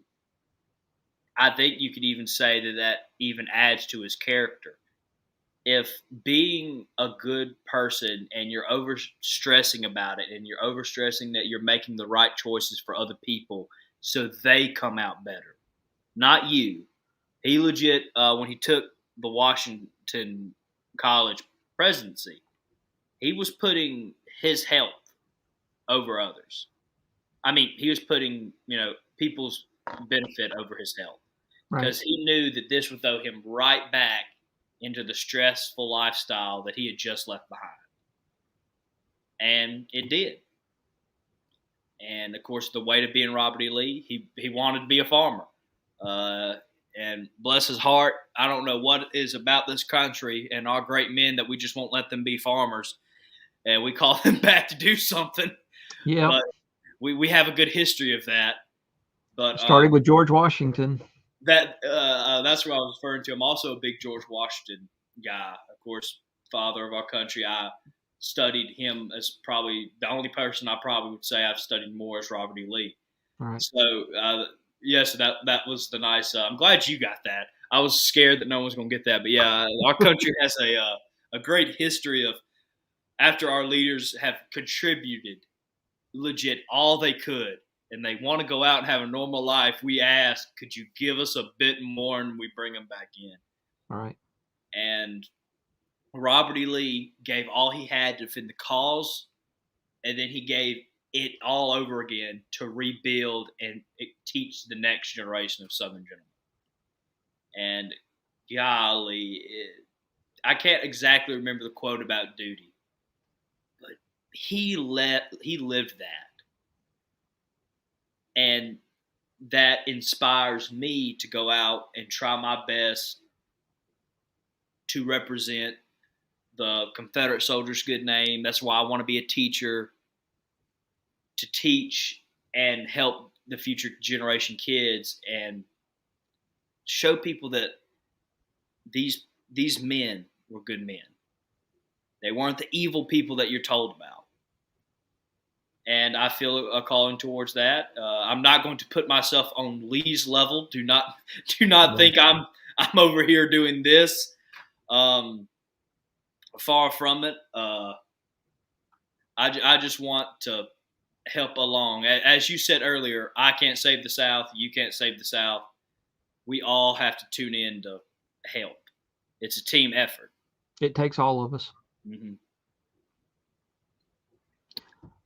I think you could even say that even adds to his character. If being a good person and you're over stressing about it, and you're over stressing that you're making the right choices for other people so they come out better, not you. He legit, when he took the Washington College presidency, he was putting his health over others. I mean, he was putting, people's benefit over his health, because he knew that this would throw him right back into the stressful lifestyle that he had just left behind. And it did. And of course, the way to being Robert E. Lee, he wanted to be a farmer. And bless his heart, I don't know what it is about this country and our great men that we just won't let them be farmers. And we call them back to do something. Yeah. But we have a good history of that. But starting with George Washington. That's what I was referring to. I'm also a big George Washington guy. Of course, father of our country. I studied him as probably the only person I probably would say I've studied more as Robert E. Lee. Right. So, yes, that was the nice. I'm glad you got that. I was scared that no one was going to get that. But, yeah, our country has a great history of, after our leaders have contributed legit all they could, and they want to go out and have a normal life, we ask, could you give us a bit more, and we bring them back in. All right. And Robert E. Lee gave all he had to defend the cause, and then he gave it all over again to rebuild and teach the next generation of Southern gentlemen. And golly, I can't exactly remember the quote about duty, but he lived that. And that inspires me to go out and try my best to represent the Confederate soldiers' good name. That's why I want to be a teacher, to teach and help the future generation kids and show people that these men were good men. They weren't the evil people that you're told about. And I feel a calling towards that. I'm not going to put myself on Lee's level. Do not think I'm over here doing this. Far from it. I just want to help along. As you said earlier, I can't save the South. You can't save the South. We all have to tune in to help. It's a team effort. It takes all of us. Mm-hmm.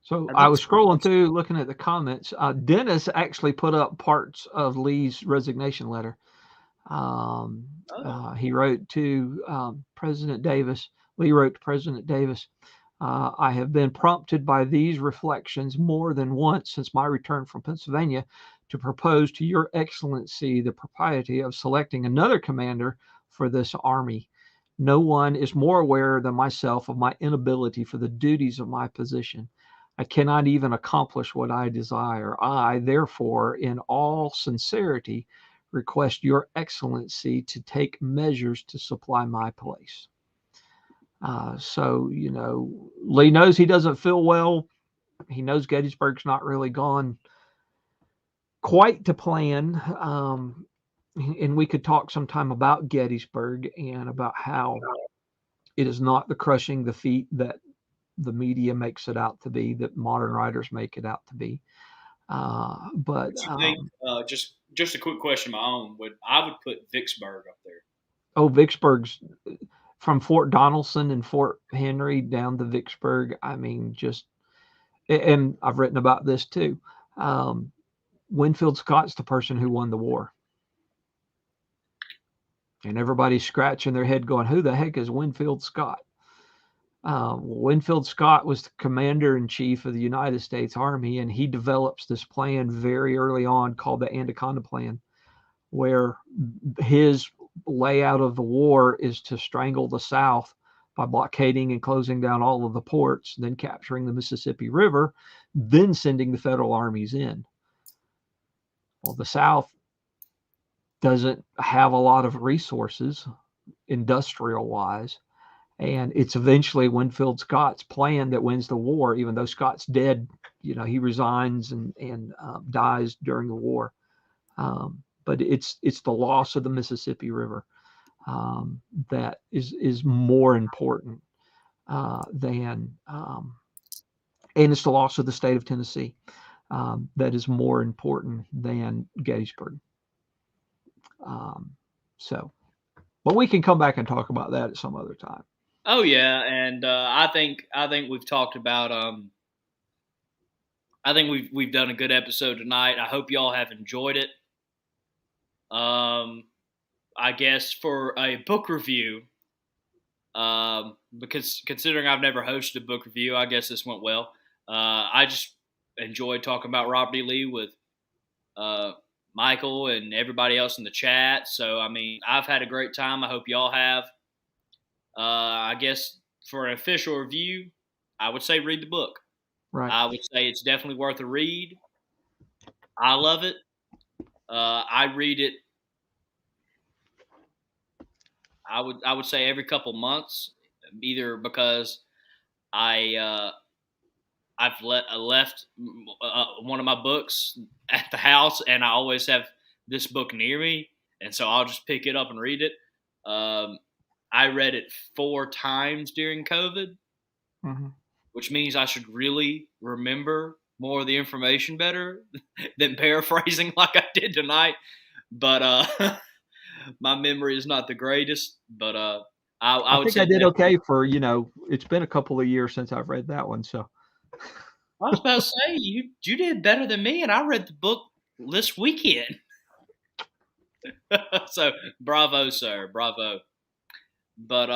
So I was scrolling through, looking at the comments. Dennis actually put up parts of Lee's resignation letter. He wrote to President Davis. Lee wrote to President Davis, I have been prompted by these reflections more than once since my return from Pennsylvania to propose to your excellency the propriety of selecting another commander for this army. No one is more aware than myself of my inability for the duties of my position. I cannot even accomplish what I desire. I, therefore, in all sincerity, request your excellency to take measures to supply my place. So, Lee knows he doesn't feel well. He knows Gettysburg's not really gone quite to plan. And we could talk sometime about Gettysburg and about how it is not the crushing defeat that the media makes it out to be, that modern writers make it out to be. But you think, just a quick question of my own, I would put Vicksburg up there. Oh, Vicksburg's from Fort Donelson and Fort Henry down to Vicksburg. I mean, and I've written about this too. Winfield Scott's the person who won the war. And everybody's scratching their head going, who the heck is Winfield Scott? Winfield Scott was the commander-in-chief of the United States Army, and he develops this plan very early on called the Anaconda Plan, where his layout of the war is to strangle the South by blockading and closing down all of the ports, then capturing the Mississippi River, then sending the federal armies in. Well, the South doesn't have a lot of resources industrial wise. And it's eventually Winfield Scott's plan that wins the war, even though Scott's dead. He resigns and dies during the war. But it's the loss of the Mississippi River that is more important than, and it's the loss of the state of Tennessee that is more important than Gettysburg. But we can come back and talk about that at some other time. Oh yeah, and I think we've talked about. I think we've done a good episode tonight. I hope y'all have enjoyed it. I guess for a book review, because considering I've never hosted a book review, I guess this went well. I just enjoyed talking about Robert E. Lee with Michael and everybody else in the chat. So, I mean, I've had a great time. I hope y'all have. I guess for an official review, I would say read the book. Right. I would say it's definitely worth a read. I love it. I read it. I would say every couple months, either because I've left one of my books at the house, and I always have this book near me, and so I'll just pick it up and read it. I read it 4 times during COVID, which means I should really remember more of the information better than paraphrasing like I did tonight. But my memory is not the greatest. But I would think say I did okay for, it's been a couple of years since I've read that one. So I was about to say you did better than me, and I read the book this weekend. So bravo, sir, bravo. But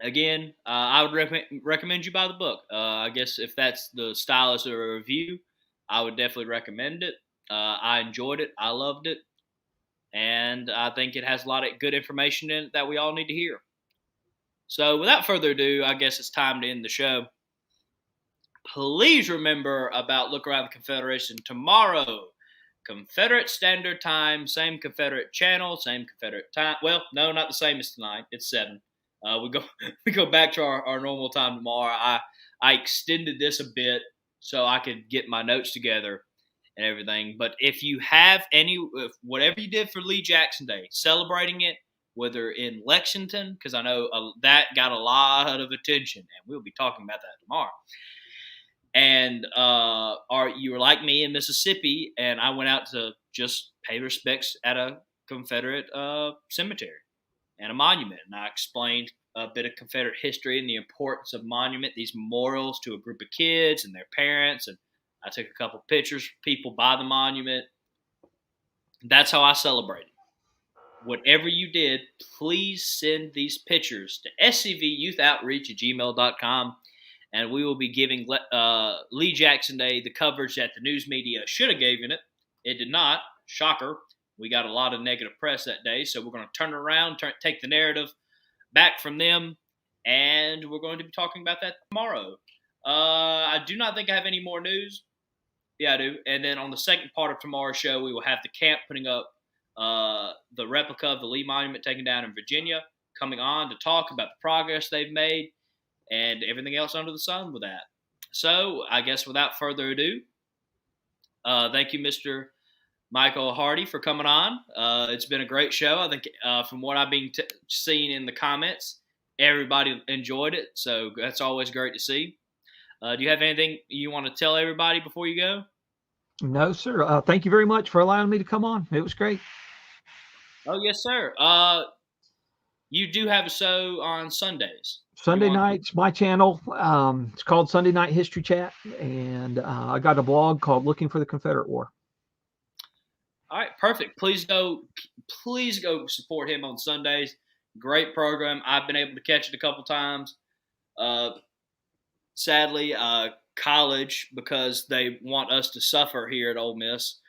again, I would recommend you buy the book. I guess if that's the stylus of a review, I would definitely recommend it. I enjoyed it. I loved it. And I think it has a lot of good information in it that we all need to hear. So without further ado, I guess it's time to end the show. Please remember about Look Around the Confederation tomorrow. Confederate Standard Time, same Confederate channel, same Confederate time. Well, no, not the same as tonight. It's 7. We go back to our normal time tomorrow. I extended this a bit so I could get my notes together and everything. But if you have whatever you did for Lee Jackson Day, celebrating it, whether in Lexington, because I know that got a lot of attention, and we'll be talking about that tomorrow. And you were like me in Mississippi, and I went out to just pay respects at a Confederate cemetery and a monument. And I explained a bit of Confederate history and the importance of monument, these memorials to a group of kids and their parents. And I took a couple pictures of people by the monument. That's how I celebrated. Whatever you did, please send these pictures to scvyouthOutreach@gmail.com. And we will be giving Lee Jackson Day the coverage that the news media should have given it. It did not. Shocker. We got a lot of negative press that day, so we're going to turn it around, take the narrative back from them, and we're going to be talking about that tomorrow. I do not think I have any more news. Yeah, I do. And then on the second part of tomorrow's show, we will have the camp putting up the replica of the Lee Monument taken down in Virginia, coming on to talk about the progress they've made and everything else under the sun with that. So I guess without further ado, thank you, Mr. Michael Hardy, for coming on. It's been a great show. I think from what I've been seeing in the comments, everybody enjoyed it. So that's always great to see. Do you have anything you want to tell everybody before you go? No, sir. Thank you very much for allowing me to come on. It was great. Oh, yes, sir. You do have a show on Sundays. Sunday nights, my channel. It's called Sunday Night History Chat, and I got a blog called Looking for the Confederate War. All right, perfect. Please go support him on Sundays. Great program. I've been able to catch it a couple times. Sadly, college, because they want us to suffer here at Ole Miss,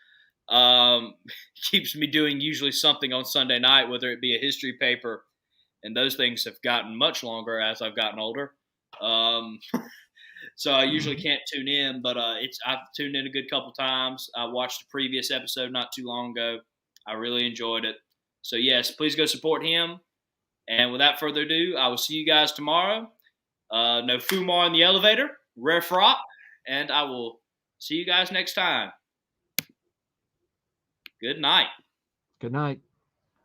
keeps me doing usually something on Sunday night, whether it be a history paper. And those things have gotten much longer as I've gotten older. So I usually can't tune in, but I've tuned in a good couple times. I watched the previous episode not too long ago. I really enjoyed it. So, yes, please go support him. And without further ado, I will see you guys tomorrow. No Fumar in the elevator, ref rock, and I will see you guys next time. Good night. Good night.